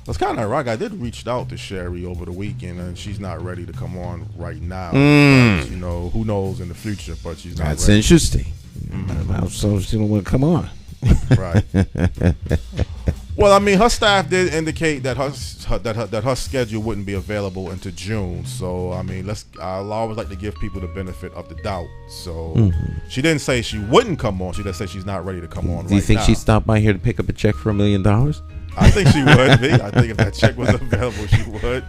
It's kind of ironic. I did reach out to Sherry over the weekend, and she's not ready to come on right now. But, who knows in the future? But she's not. That's ready. Interesting. So she don't want to come on. Right. Well, I mean, her staff did indicate that her schedule wouldn't be available until June. So, I mean, I'll always like to give people the benefit of the doubt. So, she didn't say she wouldn't come on. She just said she's not ready to come on. Do you think she'd stop by here to pick up a check for $1 million? I think she would be. I think if that check was available, she would.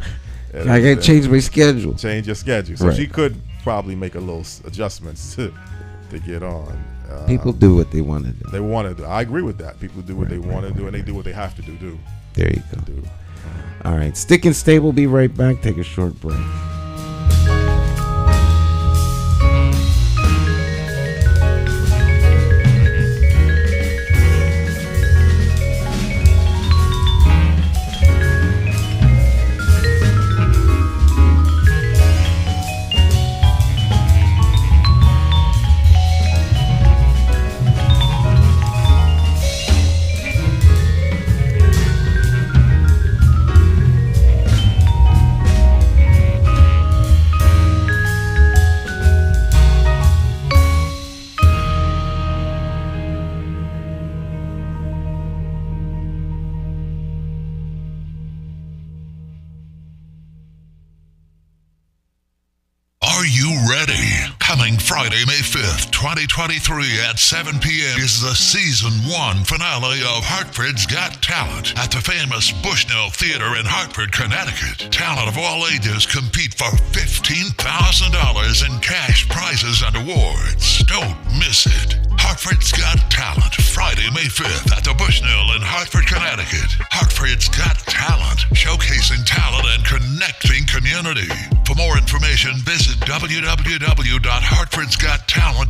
I got to change my schedule. Change your schedule. So right. She could probably make a little adjustments to get on. People do what they want to do. They want to do. I agree with that. People do what they want to do, and they do what they have to do. There you go. All right. Stick and stay. We'll be right back. Take a short break. Friday, May 5th, 2023 at 7 p.m. is the Season 1 finale of Hartford's Got Talent at the famous Bushnell Theater in Hartford, Connecticut. Talent of all ages compete for $15,000 in cash prizes and awards. Don't miss it. Hartford's Got Talent, Friday, May 5th at the Bushnell in Hartford, Connecticut. Hartford's Got Talent, showcasing talent and connecting community. For more information, visit www.hartfordsgottalent.org.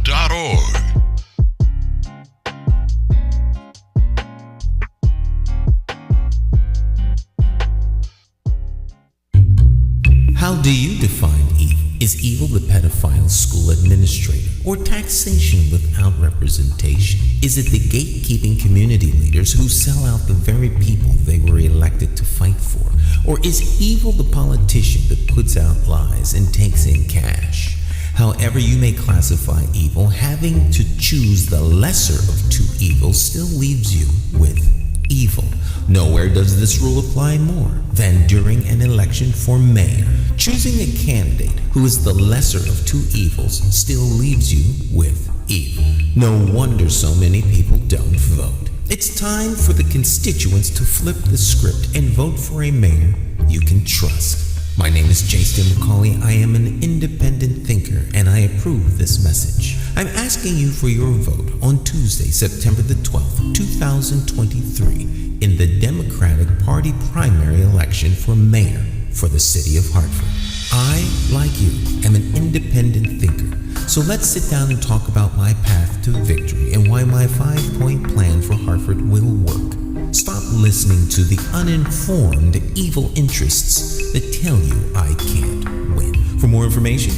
How do you define evil? Is evil the pedophile school administrator or taxation without representation? Is it the gatekeeping community leaders who sell out the very people they were elected to fight for? Or is evil the politician that puts out lies and takes in cash? However you may classify evil, having to choose the lesser of two evils still leaves you with evil. Nowhere does this rule apply more than during an election for mayor. Choosing a candidate who is the lesser of two evils still leaves you with evil. No wonder so many people don't vote. It's time for the constituents to flip the script and vote for a mayor you can trust. My name is Jason McCauley. I am an independent thinker, and I approve this message. I'm asking you for your vote on Tuesday, September the 12th, 2023, in the Democratic Party primary election for mayor for the city of Hartford. I, like you, am an independent thinker. So let's sit down and talk about my path to victory and why my 5-point plan for Hartford will work. Stop listening to the uninformed evil interests that tell you I can't win. For more information,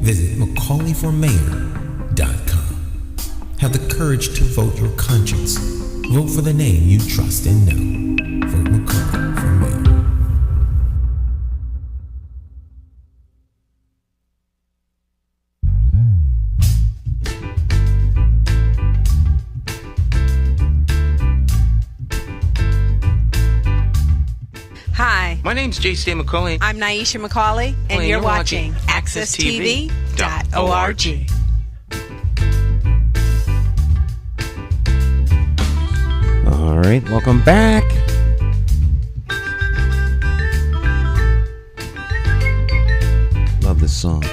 visit McCauleyformayor.com. Have the courage to vote your conscience. Vote for the name you trust and know. Vote McCauley for mayor. Hi, My name's J.C. McCauley. I'm Nyesha McCauley, and you're watching AccessTV.org. All right, welcome back. Love this song.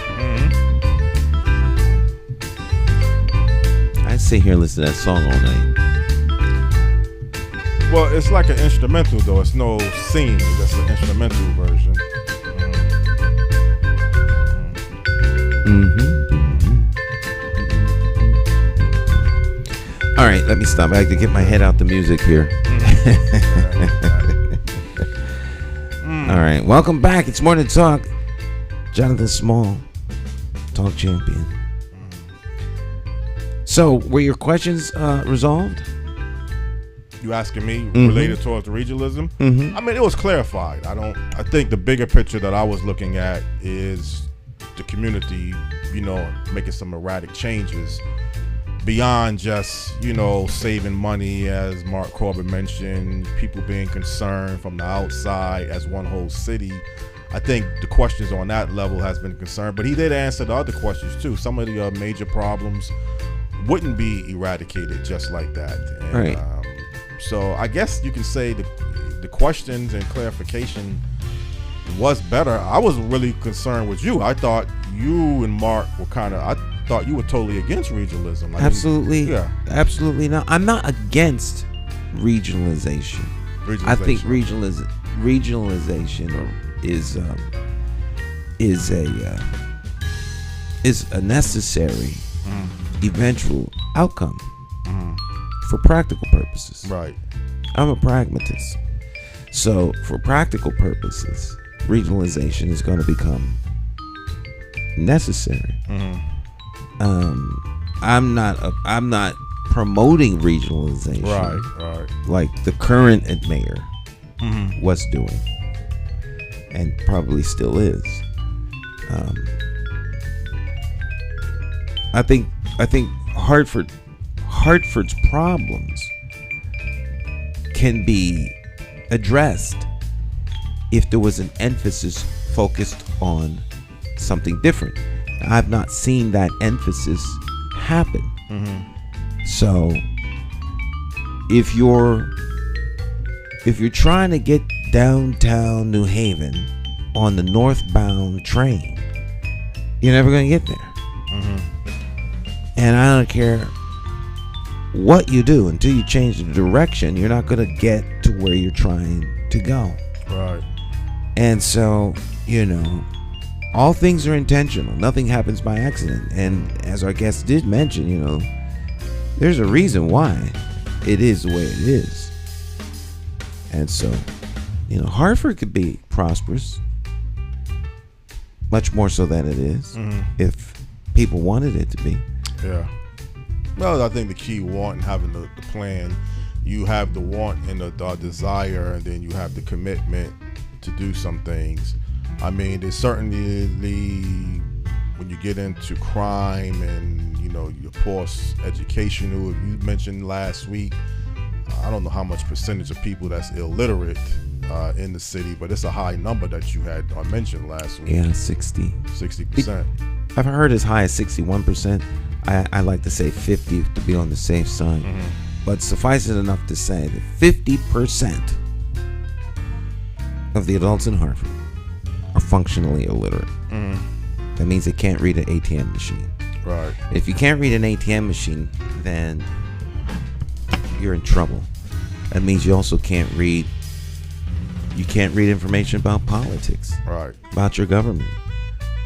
I sit here and listen to that song all night. Well, it's like an instrumental though. It's no singing. That's the instrumental version. All right, let me stop. I have to get my head out the music here. All right, welcome back. It's Morning Talk. Jonathan Small, Talk Champion. So, were your questions resolved? You asking me related towards regionalism? I mean, it was clarified. I think the bigger picture that I was looking at is the community, making some erratic changes beyond just, saving money, as Mark Korber mentioned, people being concerned from the outside as one whole city. I think the questions on that level has been concerned, but he did answer the other questions too. Some of the major problems wouldn't be eradicated just like that. And, right. So I guess you can say the questions and clarification was better. I was really concerned with you. I thought you and Mark were I thought you were totally against regionalism. Absolutely. Absolutely not. I'm not against regionalization. I think regionalization is a necessary eventual outcome for practical purposes. Right. I'm a pragmatist. So for practical purposes, regionalization is going to become necessary. I'm not promoting regionalization. Right. Like the current mayor was doing, and probably still is. I think Hartford's problems can be addressed if there was an emphasis focused on something different. I've not seen that emphasis happen. So if you're trying to get downtown New Haven on the northbound train, you're never going to get there. And I don't care what you do until you change the direction, you're not going to get to where you're trying to go. Right. And so, all things are intentional. Nothing happens by accident. And as our guest did mention, there's a reason why it is the way it is. And so, Hartford could be prosperous, much more so than it is, if people wanted it to be. Yeah. Well, I think the key want and having the plan, you have the want and the desire, and then you have the commitment to do some things. I mean, there's certainly, when you get into crime and, your poor educational, you mentioned last week, I don't know how much percentage of people that's illiterate in the city, but it's a high number that you had mentioned last week. Yeah, 60%. I've heard as high as 61%. I like to say 50 to be on the safe side. But suffice it enough to say that 50% of the adults in Hartford are functionally illiterate. That means they can't read an ATM machine. Right. If you can't read an ATM machine, then you're in trouble. That means you also can't read information about politics. Right. About your government.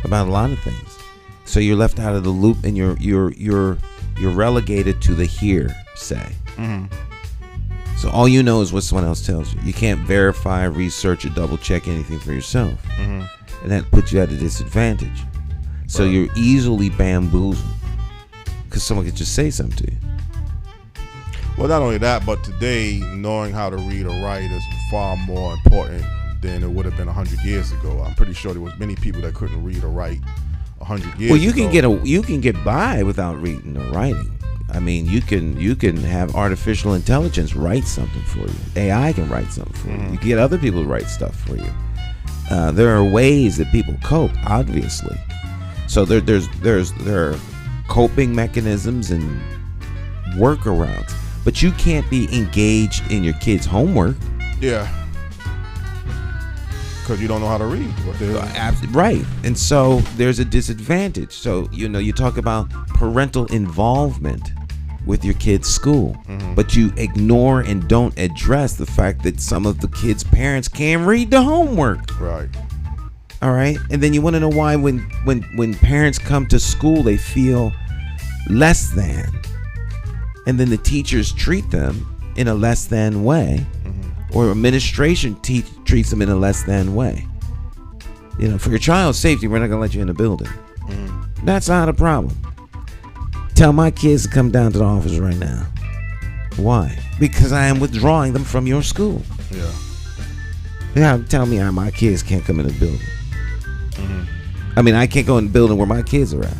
About a lot of things. So you're left out of the loop, and you're relegated to the hearsay. So all you know is what someone else tells you. You can't verify, research, or double check anything for yourself. And that puts you at a disadvantage. So you're easily bamboozled because someone could just say something to you. Well, not only that, but today, knowing how to read or write is far more important than it would have been 100 years ago. I'm pretty sure there was many people that couldn't read or write 100 years Well, ago. you can get by without reading or writing. I mean, you can have artificial intelligence write something for you. AI can write something for you. You can get other people to write stuff for you. There are ways that people cope, obviously. So there are coping mechanisms and workarounds, but you can't be engaged in your kids' homework. Yeah. Because you don't know how to read. Right. And so there's a disadvantage. So, you talk about parental involvement with your kids' school, but you ignore and don't address the fact that some of the kids' parents can't read the homework. Right. All right. And then you want to know why when parents come to school, they feel less than. And then the teachers treat them in a less than way. Or administration treats them in a less than way. For your child's safety, we're not going to let you in the building. That's not a problem. Tell my kids to come down to the office right now. Why? Because I am withdrawing them from your school. Yeah. Now tell me how my kids can't come in the building. I mean, I can't go in the building where my kids are at.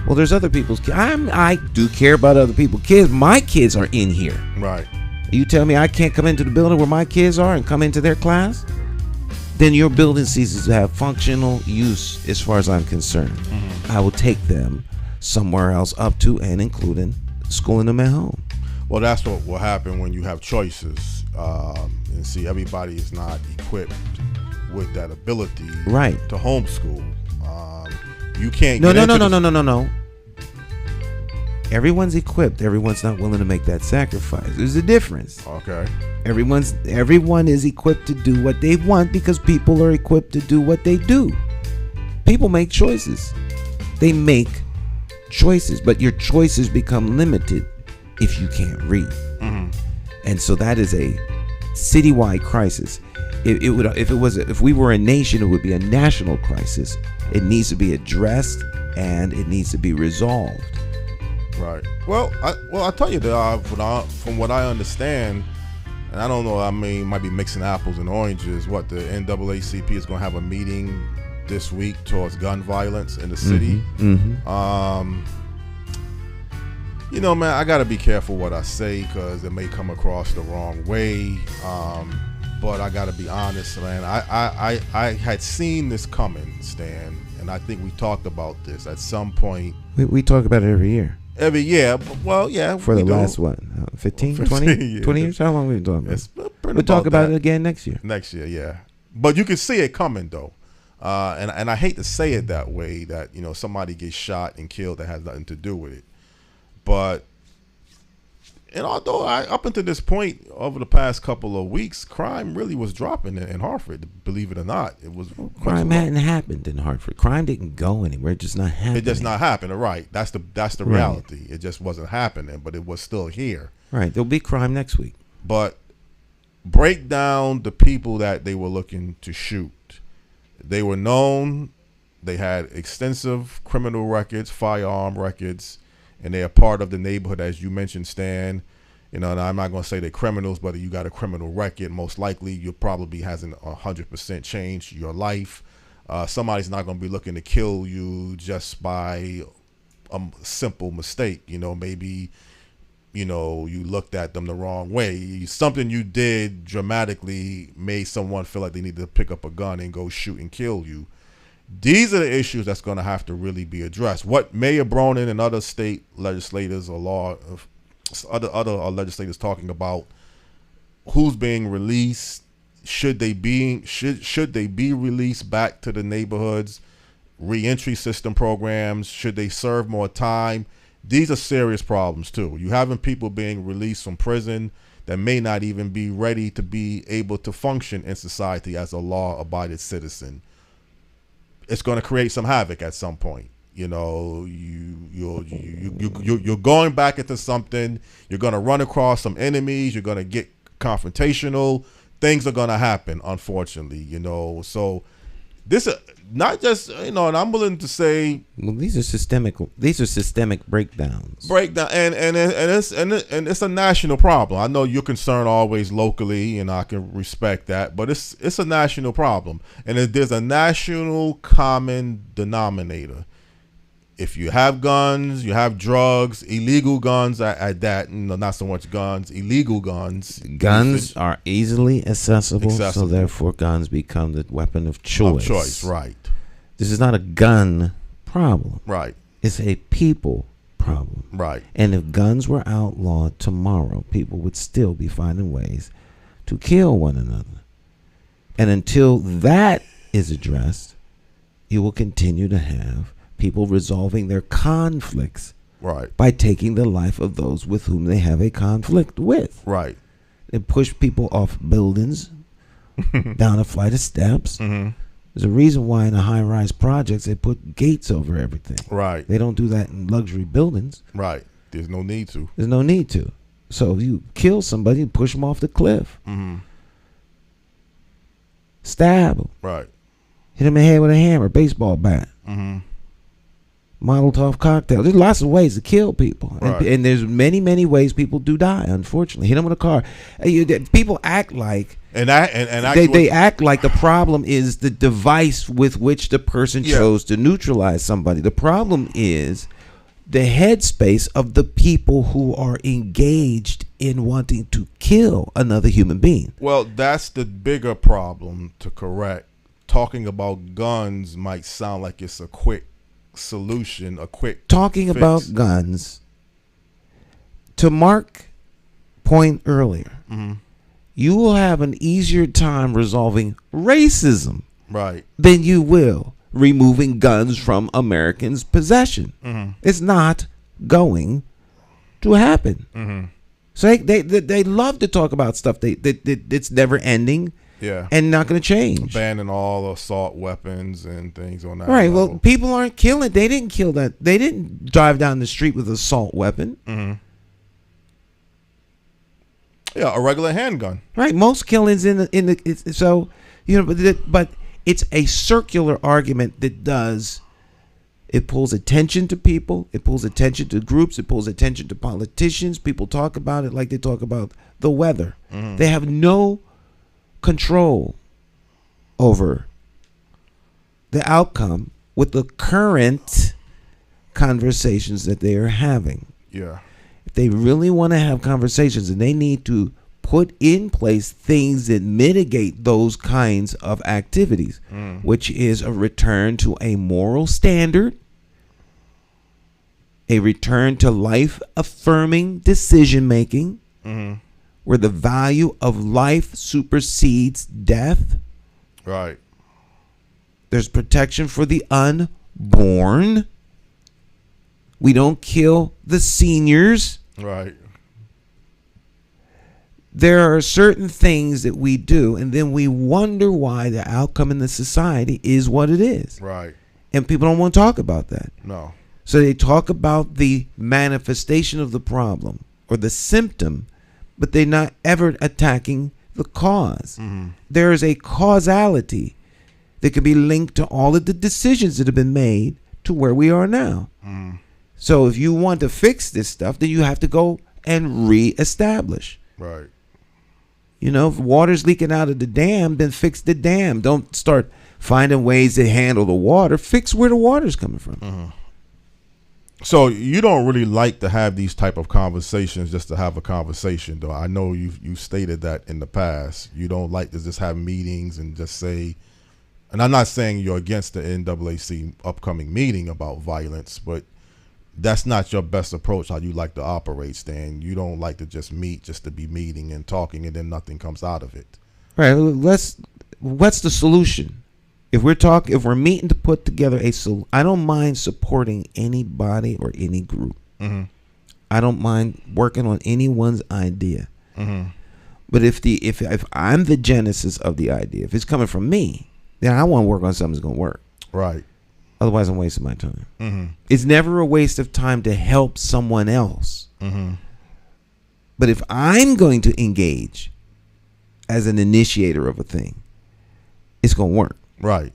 Well, there's other people's kids. I do care about other people's kids. My kids are in here. Right. You tell me I can't come into the building where my kids are and come into their class? Then your building ceases to have functional use as far as I'm concerned. I will take them somewhere else up to and including schooling them at home. Well, that's what will happen when you have choices. And see, everybody is not equipped with that ability to homeschool. You can't No. Everyone's equipped. Everyone's not willing to make that sacrifice. There's a difference. Okay. Everyone is equipped to do what they want because people are equipped to do what they do. People make choices. They make choices, but your choices become limited if you can't read. And so that is a citywide crisis. If we were a nation, it would be a national crisis. It needs to be addressed and it needs to be resolved. Right. Well, I'll tell you that from what I understand, and I don't know, I mean, might be mixing apples and oranges. What the NAACP is going to have a meeting this week towards gun violence in the city. Man, I got to be careful what I say because it may come across the wrong way. But I got to be honest, man. I had seen this coming, Stan, and I think we talked about this at some point. We talk about it every year. Every year, well, yeah. For the last, 15, 20 years? How long have we been talking about it? We'll talk about it again next year. Next year, yeah. But you can see it coming, though. And I hate to say it that way, that, somebody gets shot and killed that has nothing to do with it. But, and although up until this point, over the past couple of weeks, crime really was dropping in Hartford, believe it or not. It was crime hadn't happened in Hartford. Crime didn't go anywhere. It just not happening. It just not happening, right. That's the reality. It just wasn't happening, but it was still here. Right. There'll be crime next week. But break down the people that they were looking to shoot. They were known. They had extensive criminal records, firearm records, and they are part of the neighborhood, as you mentioned, Stan. And I'm not going to say they're criminals, but you got a criminal record. Most likely, you probably hasn't 100% changed your life. Somebody's not going to be looking to kill you just by a simple mistake. Maybe, you looked at them the wrong way. Something you did dramatically made someone feel like they need to pick up a gun and go shoot and kill you. These are the issues that's going to have to really be addressed. What Mayor Bronin and other state legislators or other legislators talking about, who's being released, should they be released back to the neighborhoods, reentry system programs, should they serve more time? These are serious problems too. You having people being released from prison that may not even be ready to be able to function in society as a law-abiding citizen. It's going to create some havoc at some point. You're going back into something. You're going to run across some enemies. You're going to get confrontational. Things are going to happen, unfortunately. So this not just and I'm willing to say these are systemic breakdowns. And it's a national problem. I know you're concerned always locally, and I can respect that, but it's a national problem, and there's a national common denominator. If you have guns, you have drugs, illegal guns at that, not so much guns, illegal guns. Guns are easily accessible, so therefore guns become the weapon of choice. Right. This is not a gun problem. Right. It's a people problem. Right. And if guns were outlawed tomorrow, people would still be finding ways to kill one another. And until that is addressed, you will continue to have people resolving their conflicts by taking the life of those with whom they have a conflict with. Right. They push people off buildings, down a flight of steps. Mm-hmm. There's a reason why in the high-rise projects they put gates over everything. Right. They don't do that in luxury buildings. Right. There's no need to. So if you kill somebody, you push them off the cliff. Mm-hmm. Stab them. Right. Hit them in the head with a hammer, baseball bat. Mm-hmm. Molotov cocktail. There's lots of ways to kill people. Right. And there's many, many ways people do die, unfortunately. Hit them with a car. People act like... They act like the problem is the device with which the person chose to neutralize somebody. The problem is the headspace of the people who are engaged in wanting to kill another human being. Well, that's the bigger problem to correct. Talking about guns might sound like it's a quick solution, a quick talking fix. About guns. To Mark's point earlier, you will have an easier time resolving racism than you will removing guns from Americans' possession. It's not going to happen. So they love to talk about stuff that's never ending. Yeah. And not going to change. Banning all assault weapons and things on that. Right. level. Well, people aren't killing. They didn't kill that. They didn't drive down the street with an assault weapon. Yeah, a regular handgun. Right. Most killings but it's a circular argument that it pulls attention to people. It pulls attention to groups. It pulls attention to politicians. People talk about it like they talk about the weather. They have no control over the outcome with the current conversations that they are having. Yeah. If they really want to have conversations, and they need to put in place things that mitigate those kinds of activities, which is a return to a moral standard, a return to life-affirming decision-making, where the value of life supersedes death. Right. There's protection for the unborn. We don't kill the seniors. Right. There are certain things that we do, and then we wonder why the outcome in the society is what it is. Right. And people don't want to talk about that. No. So they talk about the manifestation of the problem or the symptom, but they're not ever attacking the cause. There is a causality that can be linked to all of the decisions that have been made to where we are now. So if you want to fix this stuff, then you have to go and reestablish. Right. If water's leaking out of the dam, then fix the dam. Don't start finding ways to handle the water. Fix where the water's coming from. So you don't really like to have these type of conversations just to have a conversation, though. I know you stated that in the past. You don't like to just have meetings and just say, and I'm not saying you're against the NAAC upcoming meeting about violence, but that's not your best approach, how you like to operate, Stan. You don't like to just meet just to be meeting and talking and then nothing comes out of it. Right. What's the solution? If we're meeting to put together I don't mind supporting anybody or any group. I don't mind working on anyone's idea. But if I'm the genesis of the idea, if it's coming from me, then I want to work on something that's going to work. Right. Otherwise, I'm wasting my time. It's never a waste of time to help someone else. But if I'm going to engage as an initiator of a thing, it's going to work. Right.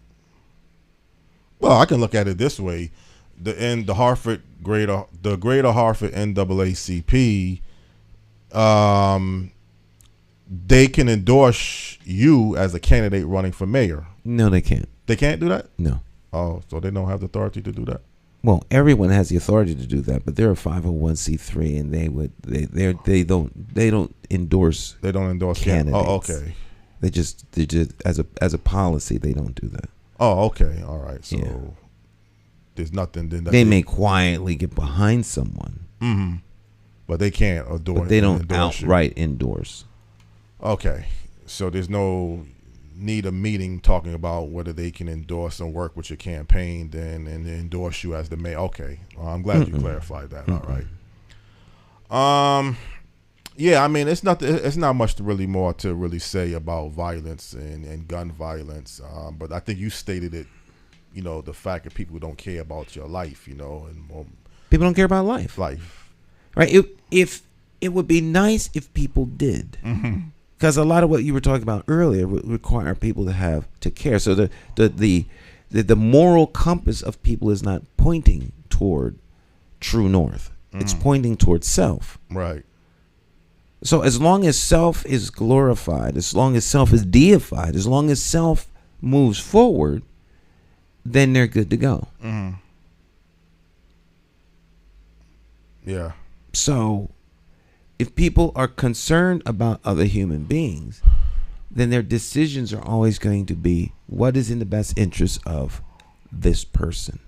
Well, I can look at it this way: the Greater Hartford NAACP, they can endorse you as a candidate running for mayor. No, they can't. They can't do that? No. Oh, so they don't have the authority to do that? Well, everyone has the authority to do that, but they're a 501c3, and they don't endorse. They don't endorse candidates. Oh, okay. They just as a policy, they don't do that. Oh, okay. All right. So Yeah. there's nothing. Then They may quietly get behind someone, but they can't endorse. but they don't endorse outright endorse. Okay. So there's no need a meeting talking about whether they can endorse and work with your campaign then and endorse you as the mayor. Okay. Well, I'm glad you clarified that. All right. Yeah, I mean, it's not much to really say about violence and gun violence. But I think you stated it, the fact that people don't care about your life, and People don't care about life. Right? If it would be nice if people did. Because a lot of what you were talking about earlier would require people to care. So the moral compass of people is not pointing toward true north. It's pointing toward self. Right. So as long as self is glorified, as long as self is deified, as long as self moves forward, then they're good to go. Yeah. So if people are concerned about other human beings, then their decisions are always going to be what is in the best interest of this person.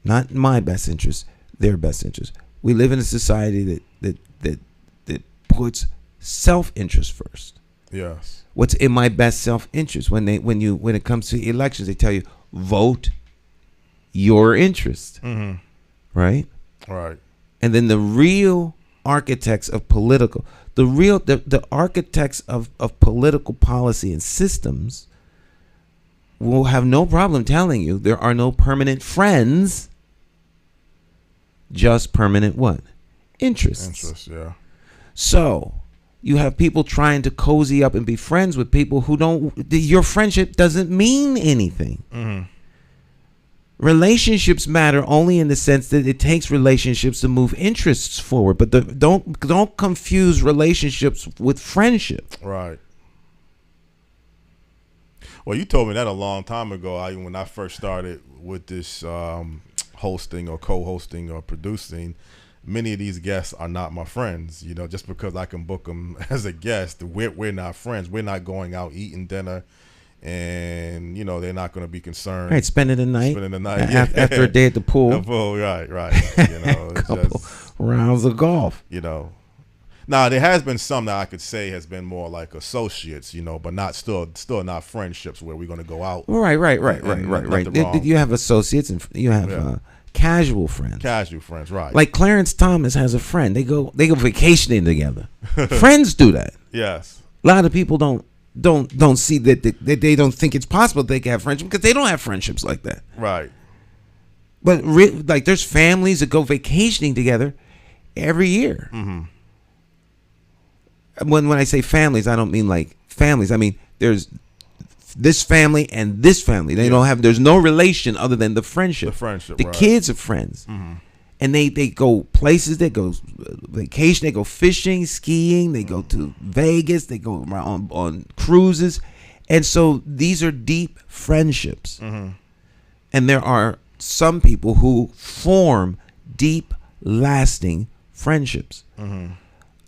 Not my best interest, their best interest. We live in a society that puts self-interest first. Yes. What's in my best self-interest? When it comes to elections, they tell you vote your interest. Right? Right. And then the real architects of the architects of political policy and systems will have no problem telling you there are no permanent friends, just permanent what? Interests. Interests, yeah. So you have people trying to cozy up and be friends with people who your friendship doesn't mean anything. Relationships matter only in the sense that it takes relationships to move interests forward, but don't confuse relationships with friendship. Right. Well, you told me that a long time ago. When I first started with this hosting or co-hosting or producing, many of these guests are not my friends. Just because I can book them as a guest, we're not friends. We're not going out eating dinner. And they're not going to be concerned. Right, spending the night after a day at the pool. Right. Couple rounds of golf. Now there has been some that I could say has been more like associates, but not still not friendships where we're going to go out. Right. You have associates and you have casual friends. Casual friends, right? Like Clarence Thomas has a friend. They go vacationing together. Friends do that. Yes. A lot of people don't see that they don't think it's possible they can have friendship because they don't have friendships like that. Right. But there's families that go vacationing together every year. When I say families, I don't mean like families. I mean there's this family and this family. There's no relation other than the friendship. The kids are friends. And they go places, they go vacation, they go fishing, skiing, they go to Vegas, they go on cruises. And so these are deep friendships. And there are some people who form deep, lasting friendships.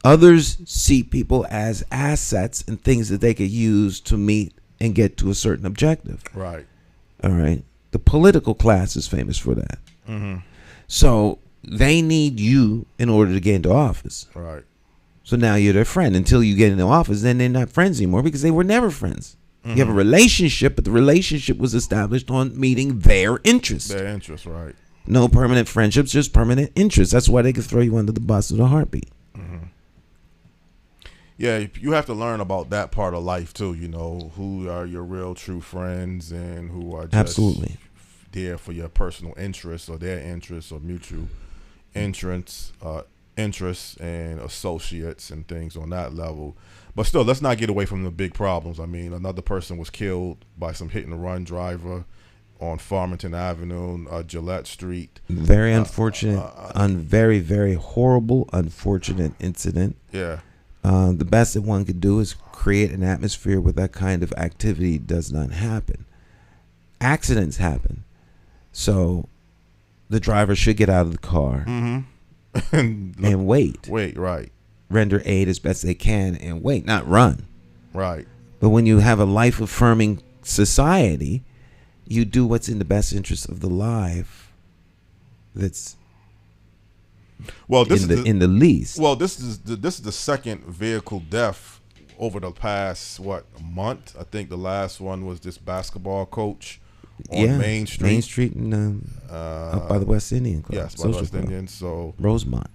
Others see people as assets and things that they could use to meet and get to a certain objective. Right. All right. The political class is famous for that. So they need you in order to get into office. Right. So now you're their friend. Until you get into office, then they're not friends anymore because they were never friends. You have a relationship, but the relationship was established on meeting their interests. Their interests, right. No permanent friendships, just permanent interests. That's why they could throw you under the bus with a heartbeat. Yeah, you have to learn about that part of life too, who are your real true friends and who are just absolutely there for your personal interests or their interests or mutual interests and associates and things on that level. But still, let's not get away from the big problems. I mean, another person was killed by some hit and run driver on Farmington Avenue, Gillette Street. Very unfortunate, very, very horrible, unfortunate incident. Yeah. The best that one could do is create an atmosphere where that kind of activity does not happen. Accidents happen. So the driver should get out of the car and wait. Wait, right. Render aid as best they can and wait, not run. Right. But when you have a life-affirming society, you do what's in the best interest of the life that's in the least. Well, this is the second vehicle death over the past month. I think the last one was this basketball coach on Main Street and up by the West Indian Club. Yes, by the West Indian. So Rosemont.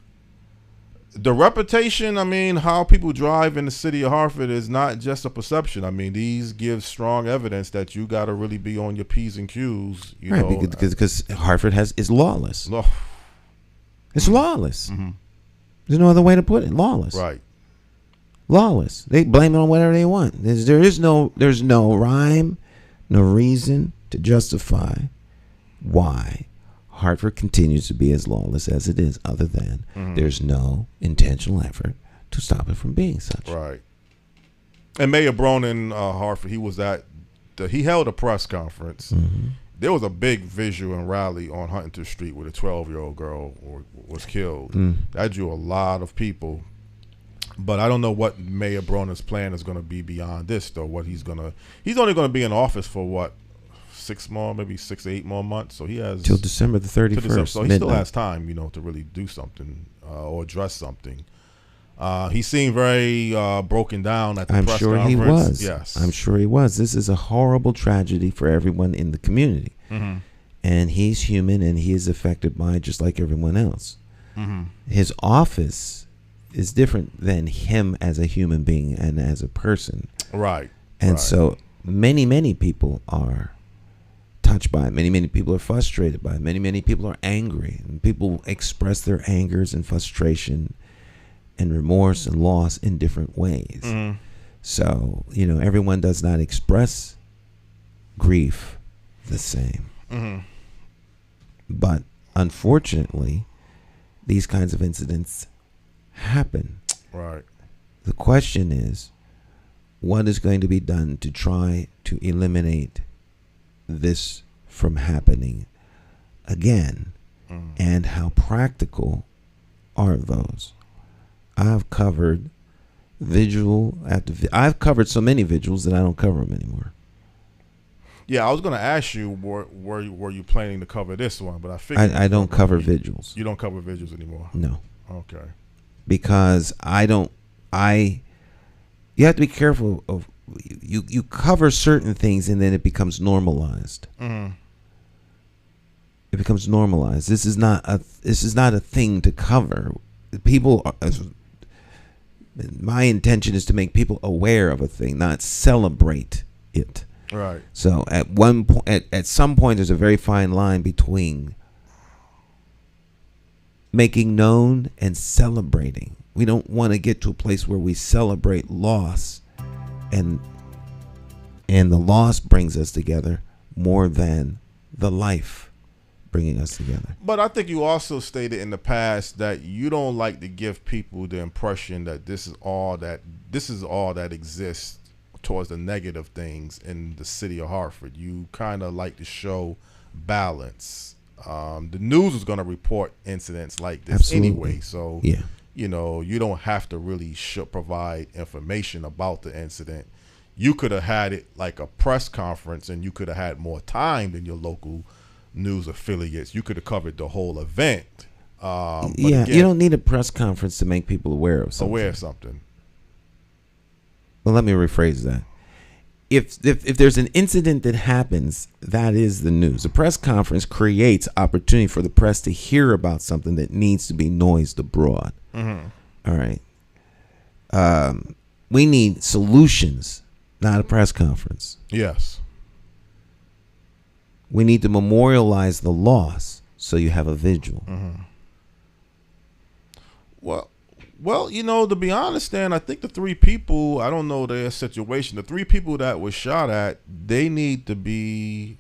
The reputation, I mean, how people drive in the city of Hartford is not just a perception. I mean, these give strong evidence that you got to really be on your P's and Q's. Because Hartford is lawless. It's lawless. There's no other way to put it. Lawless. Right. Lawless. They blame it on whatever they want. There's no rhyme, no reason to justify why Hartford continues to be as lawless as it is, other than there's no intentional effort to stop it from being such. Right. And Mayor Bronin, Hartford, he held a press conference. There was a big visual and rally on Huntington Street where a 12-year-old girl was killed. That drew a lot of people. But I don't know what Mayor Bronin's plan is going to be beyond this, though. He's only going to be in office for 6 more, maybe 6 to 8 more months. So he has till December the 31st. So he still has time, to really do something or address something. He seemed very broken down at the press conference. I'm sure he was. Yes, I'm sure he was. This is a horrible tragedy for everyone in the community, and he's human and he is affected by it just like everyone else. His office is different than him as a human being and as a person. Right. And so many people are touched by it. Many people are frustrated by it. Many people are angry. And people express their angers and frustration and remorse and loss in different ways. So, everyone does not express grief the same. But unfortunately, these kinds of incidents happen. Right. The question is, what is going to be done to try to eliminate this from happening again? And how practical are those? I've covered vigil after I've covered so many vigils that I don't cover them anymore. Yeah, I was going to ask you, were you planning to cover this one? But I figured I don't cover vigils. You don't cover vigils anymore? No. Okay. Because you have to be careful of you cover certain things and then it becomes normalized. It becomes normalized. This is not a thing to cover. My intention is to make people aware of a thing, not celebrate it. Right. So at some point, there's a very fine line between making known and celebrating. We don't want to get to a place where we celebrate loss, and the loss brings us together more than the life bringing us together. But I think you also stated in the past that you don't like to give people the impression that this is all that exists towards the negative things in the city of Hartford. You kind of like to show balance. The news is going to report incidents like this anyway, so you don't have to really provide information about the incident. You could have had it like a press conference, and you could have had more time than your local news affiliates. You could have covered the whole event. Again, you don't need a press conference to make people aware of something. Well, let me rephrase that. If there's an incident that happens, that is the news. A press conference creates opportunity for the press to hear about something that needs to be noised abroad. All right. We need solutions, not a press conference. Yes. We need to memorialize the loss, so you have a vigil. Well, to be honest, Dan, I think the 3 people, I don't know their situation. The 3 people that were shot at, they need to be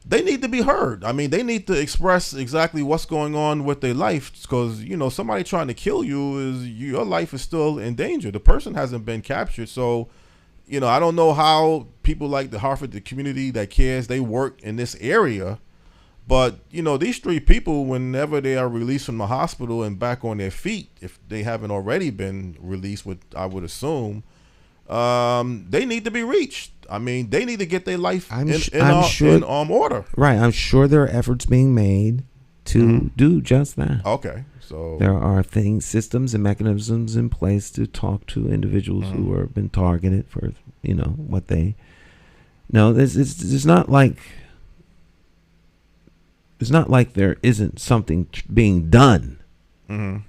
they need to be heard. I mean, they need to express exactly what's going on with their life, because somebody trying to kill you your life is still in danger. The person hasn't been captured, so I don't know how people like the Hartford, the community that cares, they work in this area. But, these 3 people, whenever they are released from the hospital and back on their feet, if they haven't already been released, I would assume, they need to be reached. I mean, they need to get their life in order. Right. I'm sure there are efforts being made to do just that. Okay. So there are systems and mechanisms in place to talk to individuals who have been targeted for, what they... No, it's not like... It's not like there isn't something being done. Mm-hmm.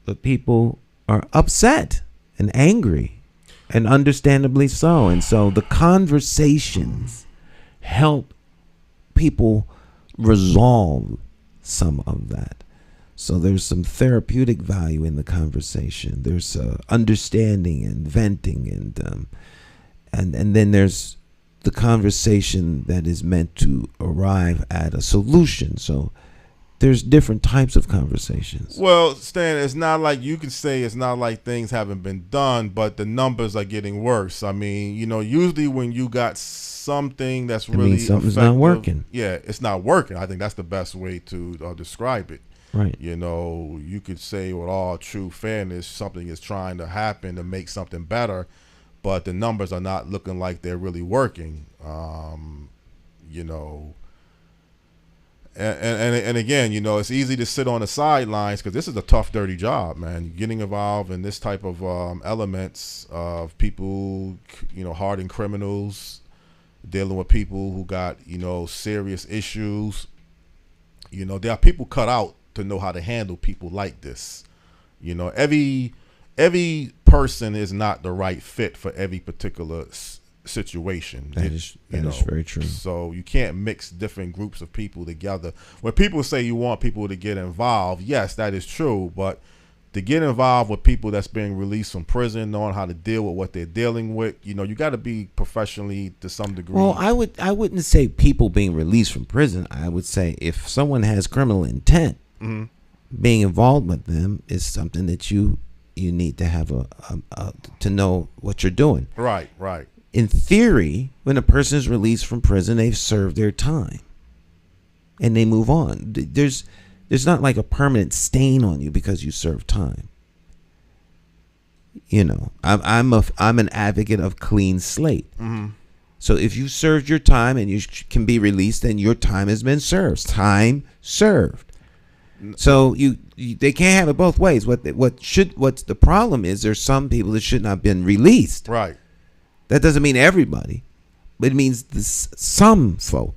But people are upset and angry, and understandably so. And so the conversations help people resolve some of that. So there's some therapeutic value in the conversation. There's understanding and venting, and then there's the conversation that is meant to arrive at a solution. So there's different types of conversations. Well, Stan, it's not like you can say it's not like things haven't been done, but the numbers are getting worse. I mean, usually when you got something that's really something's effective, not working. Yeah, it's not working. I think that's the best way to describe it. Right. You could say with all true fairness, something is trying to happen to make something better, but the numbers are not looking like they're really working. And again, it's easy to sit on the sidelines because this is a tough, dirty job, man. Getting involved in this type of elements of people, hardened criminals, dealing with people who got, serious issues. There are people cut out to know how to handle people like this. Every person is not the right fit for every particular situation. That is very true. So you can't mix different groups of people together. When people say you want people to get involved, yes, that is true. But to get involved with people that's being released from prison, knowing how to deal with what they're dealing with, you got to be professionally to some degree. Well, I wouldn't say people being released from prison. I would say if someone has criminal intent, being involved with them is something that you need to have to know what you're doing. Right. In theory, when a person is released from prison, they've served their time and they move on. There's not like a permanent stain on you because you serve time. I'm an advocate of clean slate. Mm-hmm. So if you served your time and you can be released, then your time has been served. Time served. So they can't have it both ways. What's the problem is there's some people that should not have been released. Right. That doesn't mean everybody, but it means some folk,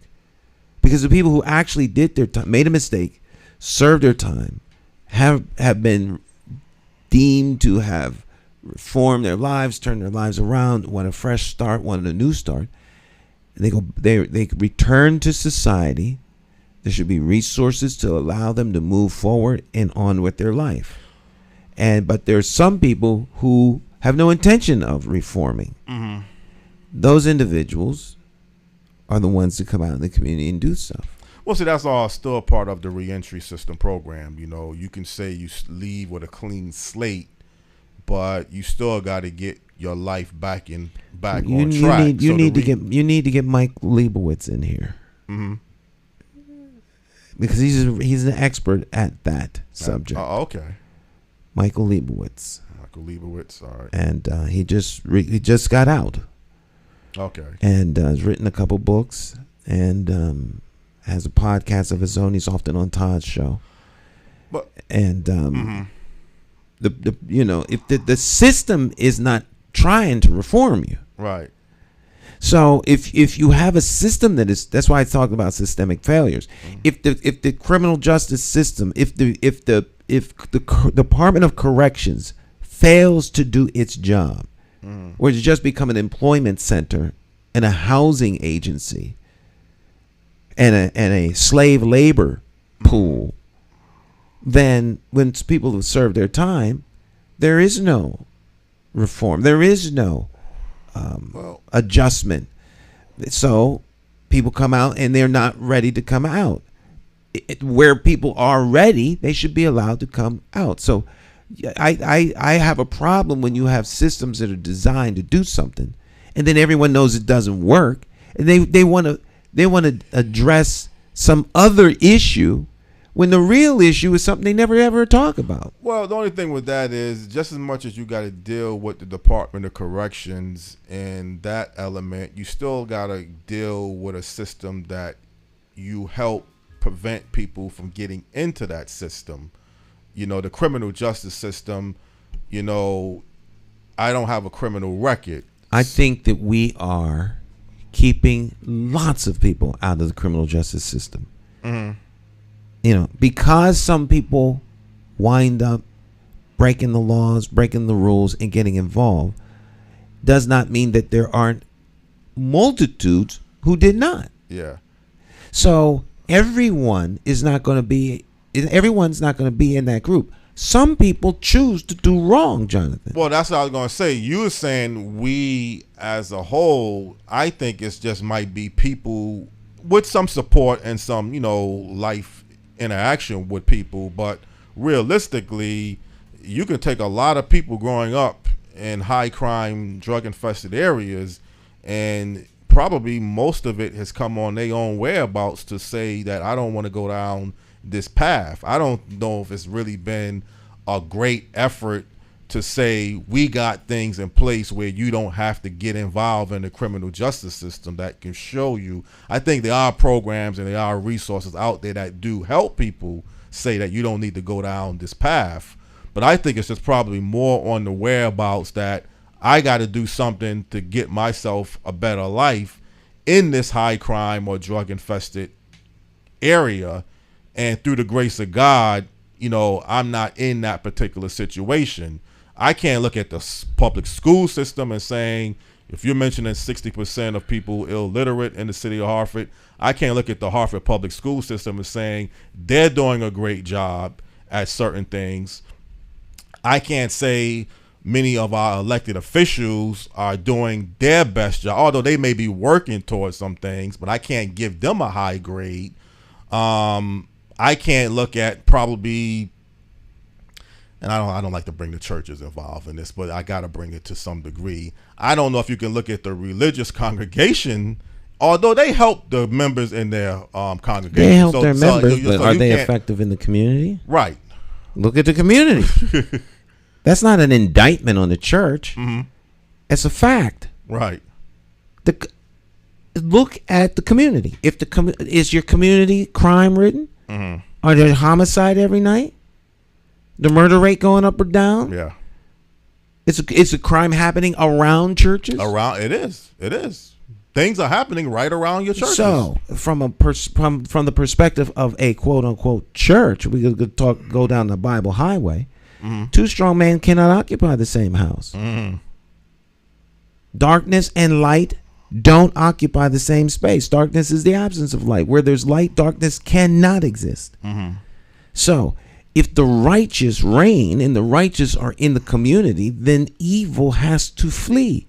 because the people who actually did their time, made a mistake, served their time, have been deemed to have reformed their lives, turned their lives around, want a fresh start, want a new start. And they return to society. There should be resources to allow them to move forward and on with their life. But there's some people who have no intention of reforming. Mm-hmm. Those individuals are the ones that come out in the community and do stuff. Well, see, that's all still a part of the reentry system program. You can say you leave with a clean slate, but you still got to get your life back on track. You need to get Mike Leibowitz in here. Mm-hmm. Because he's an expert at that subject. Okay. Michael Leibowitz. All right. And he just got out. Okay. And has written a couple books and has a podcast of his own. He's often on Todd's show. But if the system is not trying to reform you, right. So if you have a system that's why I talked about systemic failures. Mm-hmm. If the criminal justice system, if the Department of Corrections fails to do its job, or to just become an employment center and a housing agency and a slave labor pool, then when people have served their time, there is no reform. There is no adjustment. So people come out and they're not ready to come out. Where people are ready, they should be allowed to come out. So I have a problem when you have systems that are designed to do something and then everyone knows it doesn't work and they want to address some other issue when the real issue is something they never ever talk about. Well, the only thing with that is just as much as you got to deal with the Department of Corrections and that element, you still got to deal with a system that you help prevent people from getting into that system. You know, the criminal justice system, you know, I don't have a criminal record. I think that we are keeping lots of people out of the criminal justice system. Mm-hmm. You know, because some people wind up breaking the laws, breaking the rules, and getting involved, does not mean that there aren't multitudes who did not. Yeah. So everyone's not going to be in that group. Some people choose to do wrong, Jonathan. Well, that's what I was going to say. You were saying we as a whole, I think it's just might be people with some support and some, you know, life interaction with people, but realistically you can take a lot of people growing up in high crime, drug infested areas, and probably most of it has come on their own whereabouts to say that I don't want to go down this path. I don't know if it's really been a great effort to say we got things in place where you don't have to get involved in the criminal justice system that can show you. I think there are programs and there are resources out there that do help people say that you don't need to go down this path. But I think it's just probably more on the whereabouts that I got to do something to get myself a better life in this high crime or drug infested area. And through the grace of God, you know, I'm not in that particular situation. I can't look at the public school system and saying, if you're mentioning 60% of people illiterate in the city of Hartford, I can't look at the Hartford public school system and saying they're doing a great job at certain things. I can't say many of our elected officials are doing their best job, although they may be working towards some things, but I can't give them a high grade. I can't look at probably, and I don't like to bring the churches involved in this, but I got to bring it to some degree. I don't know if you can look at the religious congregation, although they help the members in their congregation. They help their members, but are they effective in the community? Right. Look at the community. That's not an indictment on the church. Mm-hmm. It's a fact. Right. Look at the community. If is your community crime ridden? Mm-hmm. Are there homicide every night? The murder rate going up or down? Yeah. It's a crime happening around churches? It is. Things are happening right around your churches. So, from the perspective of a quote unquote church, we could go down the Bible highway. Mm-hmm. Two strong men cannot occupy the same house. Mm-hmm. Darkness and light don't occupy the same space. Darkness is the absence of light. Where there's light, darkness cannot exist. Mm-hmm. So, if the righteous reign and the righteous are in the community, then evil has to flee.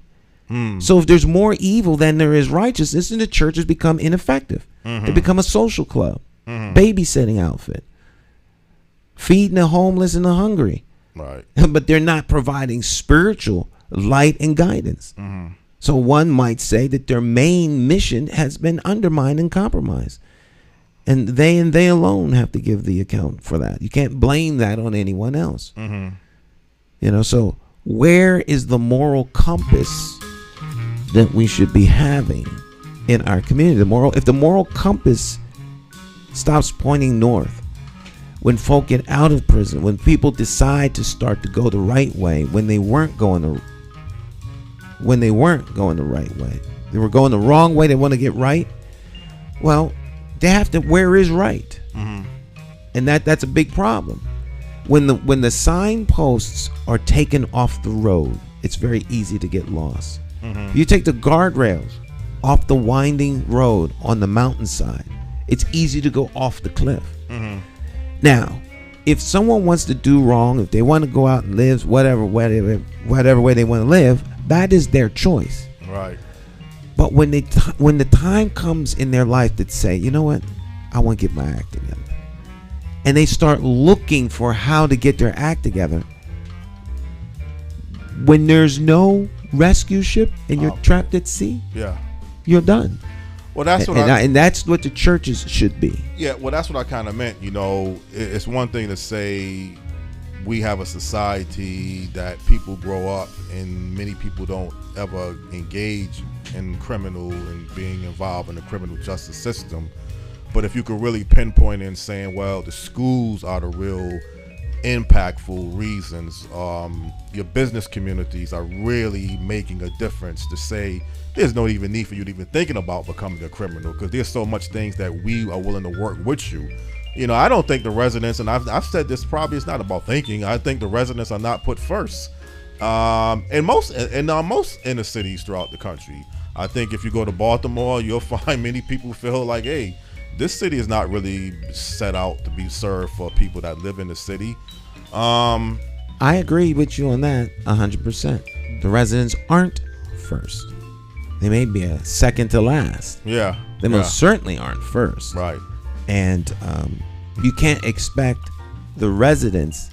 So if there's more evil than there is righteousness, then the churches become ineffective. Mm-hmm. They become a social club, Mm-hmm. babysitting outfit, feeding the homeless and the hungry. Right. But they're not providing spiritual light and guidance. Mm-hmm. So one might say that their main mission has been undermined and compromised. And they alone have to give the account for that. You can't blame that on anyone else. Mm-hmm. You know, so where is the moral compass that we should be having in our community? If the moral compass stops pointing north, when folk get out of prison, when people decide to start to go the right way, when they weren't going the right way, they were going the wrong way, they want to get right. Well, they have to. Where is right? Mm-hmm. And that's a big problem. When the signposts are taken off the road, it's very easy to get lost. Mm-hmm. You take the guardrails off the winding road on the mountainside, it's easy to go off the cliff. Mm-hmm. Now, if someone wants to do wrong, if they want to go out and live whatever way they want to live, that is their choice. Right. But when the time comes in their life that say, you know what, I want to get my act together, and they start looking for how to get their act together, when there's no rescue ship and you're trapped at sea, you're done. Well, that's what and that's what the churches should be. Yeah, well, that's what I kind of meant. You know, it's one thing to say we have a society that people grow up and many people don't ever engage in criminal and being involved in the criminal justice system. But if you could really pinpoint in saying, well, the schools are the real impactful reasons, your business communities are really making a difference, to say there's no even need for you to even thinking about becoming a criminal, because there's so much things that we are willing to work with you. You know, I don't think the residents, and I've said this, probably it's not about thinking, I think the residents are not put first. In most inner cities throughout the country. I think if you go to Baltimore, you'll find many people feel like, hey, this city is not really set out to be served for people that live in the city. I agree with you on that 100%. The residents aren't first. They may be a second to last. Yeah. They most certainly aren't first. Right. And you can't expect the residents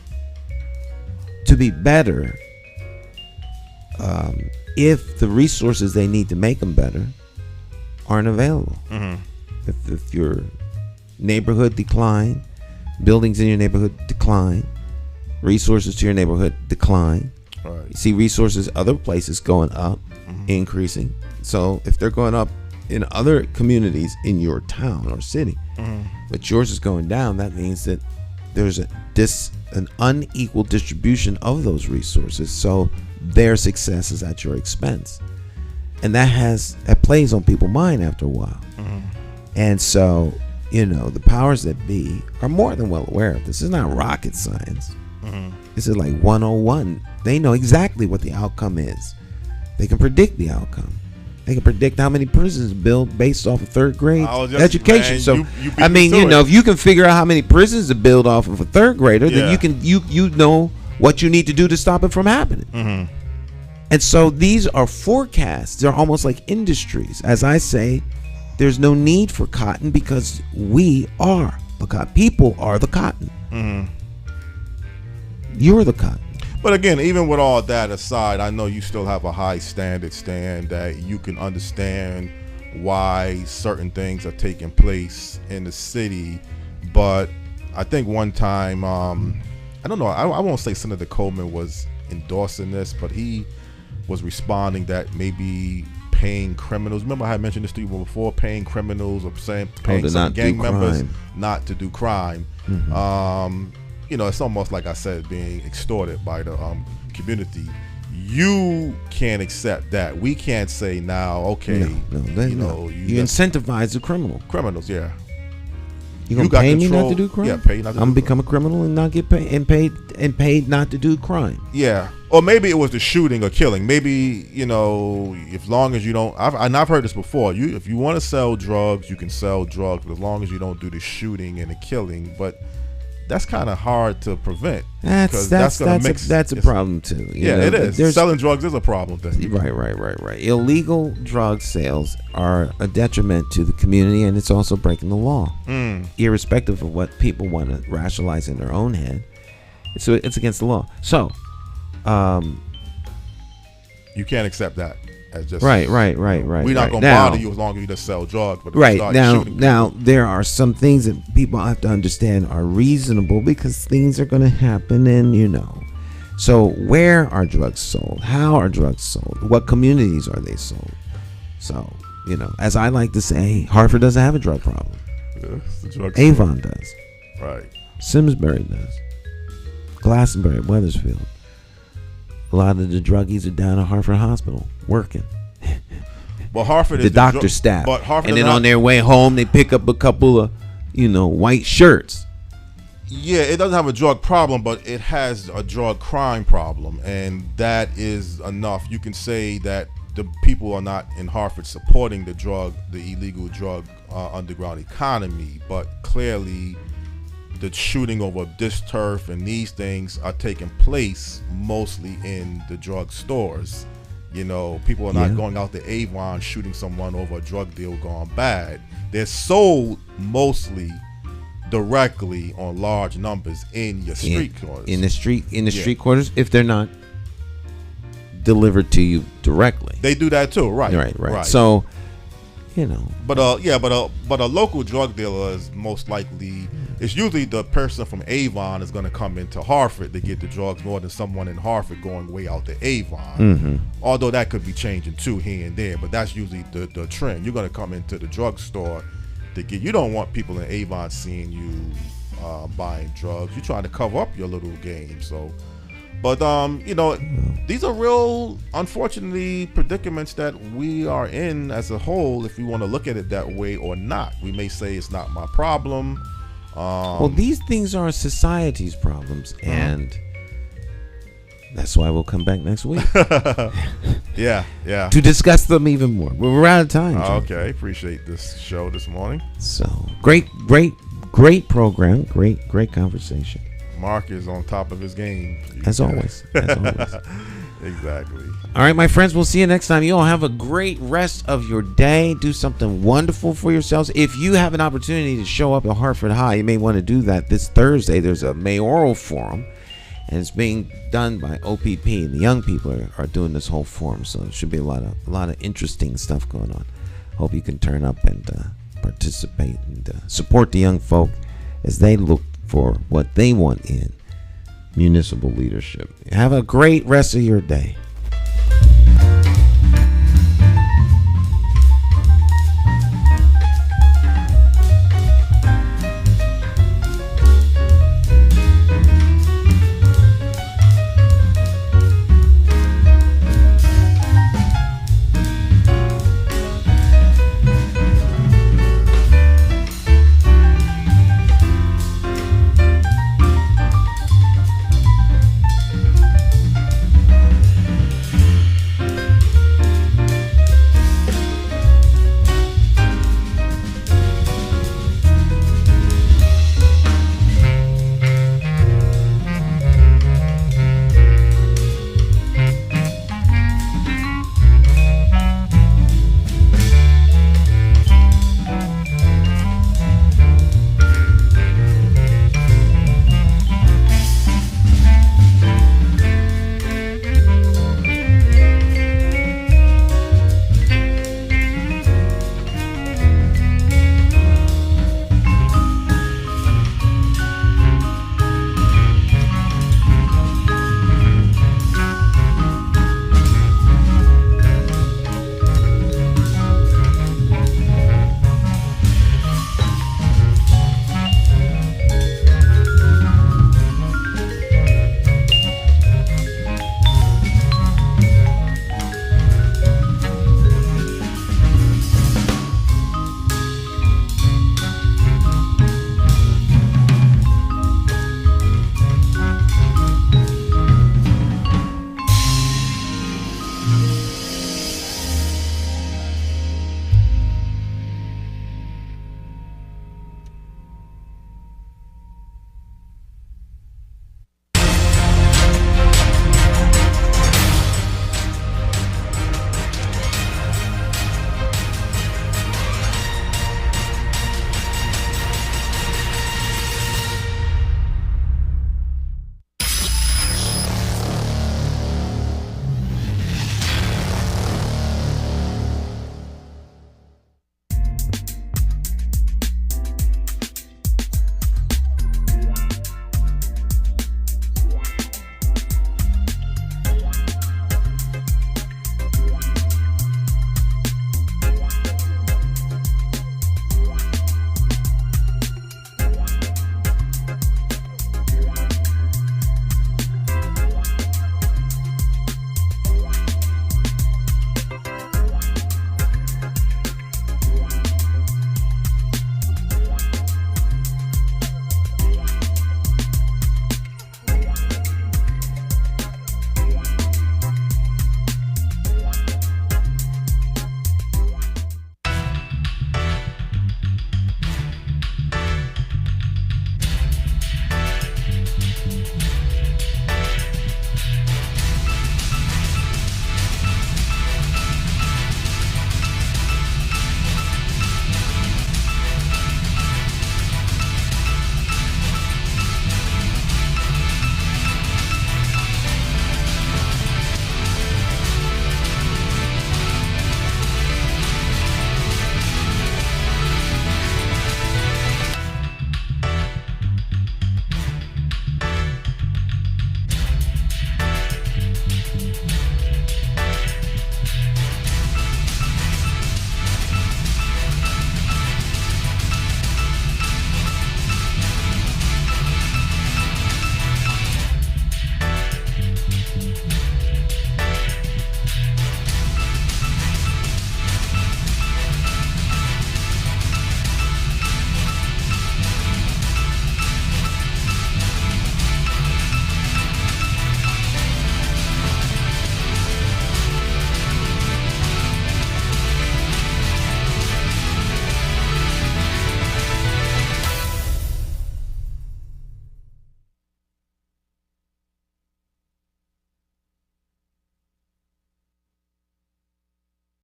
to be better if the resources they need to make them better aren't available. Mm-hmm. If your neighborhood decline, buildings in your neighborhood decline, resources to your neighborhood decline. Right. You see resources other places going up, increasing. So if they're going up in other communities in your town or city, but yours is going down, that means that there's an unequal distribution of those resources. So their success is at your expense, and that plays on people's mind after a while. And so, you know, the powers that be are more than well aware of this. This is not rocket science. This is like 101. They know exactly what the outcome is. They can predict the outcome. They can predict how many prisons build based off of third grade education. Man, so you I mean, you know, if you can figure out how many prisons to build off of a third grader, then you know what you need to do to stop it from happening. And so these are forecasts. They're almost like industries. As I say, there's no need for cotton because we are the cotton. People are the cotton. You're the cotton. But again, even with all that aside, I know you still have a high standard, Stan, that you can understand why certain things are taking place in the city. But I think one time, I don't know, I won't say Senator Coleman was endorsing this, but he was responding that maybe paying criminals, remember I had mentioned this to you before, paying criminals or paying some gang members not to do crime. You know, it's almost like I said, being extorted by the community. You can't accept that. We can't say now, okay, you incentivize the criminals, yeah. You gonna pay me not to do crime? Yeah, pay not to do crime. I'm gonna become a criminal and not get paid not to do crime. Yeah, or maybe it was the shooting or killing. Maybe, you know, as long as you don't. I've heard this before. If you want to sell drugs, you can sell drugs, but as long as you don't do the shooting and the killing. But that's kind of hard to prevent. That's a problem too. You know, it is. Selling drugs is a problem thing. Right. Illegal drug sales are a detriment to the community, and it's also breaking the law. Irrespective of what people want to rationalize in their own head, so it's against the law. So, you can't accept that. As just, right. We're not gonna bother you as long as you just sell drugs. But now there are some things that people have to understand are reasonable because things are going to happen, and you know. So where are drugs sold? How are drugs sold? What communities are they sold? So, you know, as I like to say, Hartford doesn't have a drug problem. Avon does. Right. Simsbury does. Glastonbury, Wethersfield. A lot of the druggies are down at Hartford Hospital working. But Hartford is the doctor staff. But Hartford, and then on their way home, they pick up a couple of, you know, white shirts. Yeah, it doesn't have a drug problem, but it has a drug crime problem, and that is enough. You can say that the people are not in Hartford supporting the illegal drug underground economy, but clearly the shooting over this turf and these things are taking place mostly in the drug stores. You know, people are not going out to Avon shooting someone over a drug deal gone bad. They're sold mostly directly on large numbers in your street corners. In the street corners, if they're not delivered to you directly. They do that too, right? Right. So, you know. But a local drug dealer is most likely, it's usually the person from Avon is going to come into Hartford to get the drugs more than someone in Hartford going way out to Avon. Although that could be changing too here and there, but that's usually the trend. You're going to come into the drugstore to get, you don't want people in Avon seeing you buying drugs. You're trying to cover up your little game. So, but you know, these are real, unfortunately, predicaments that we are in as a whole, if we want to look at it that way or not. We may say it's not my problem. Well, these things are society's problems, and that's why we'll come back next week. Yeah. To discuss them even more. We're out of time. Okay, appreciate this show this morning. So great program, great conversation. Mark is on top of his game. As always. Exactly. All right, my friends, we'll see you next time. You all have a great rest of your day. Do something wonderful for yourselves. If you have an opportunity to show up at Hartford High, you may want to do that this Thursday. There's a mayoral forum, and it's being done by OPP, and the young people are doing this whole forum. So there should be a lot of interesting stuff going on. Hope you can turn up and participate and support the young folk as they look for what they want in municipal leadership. Have a great rest of your day.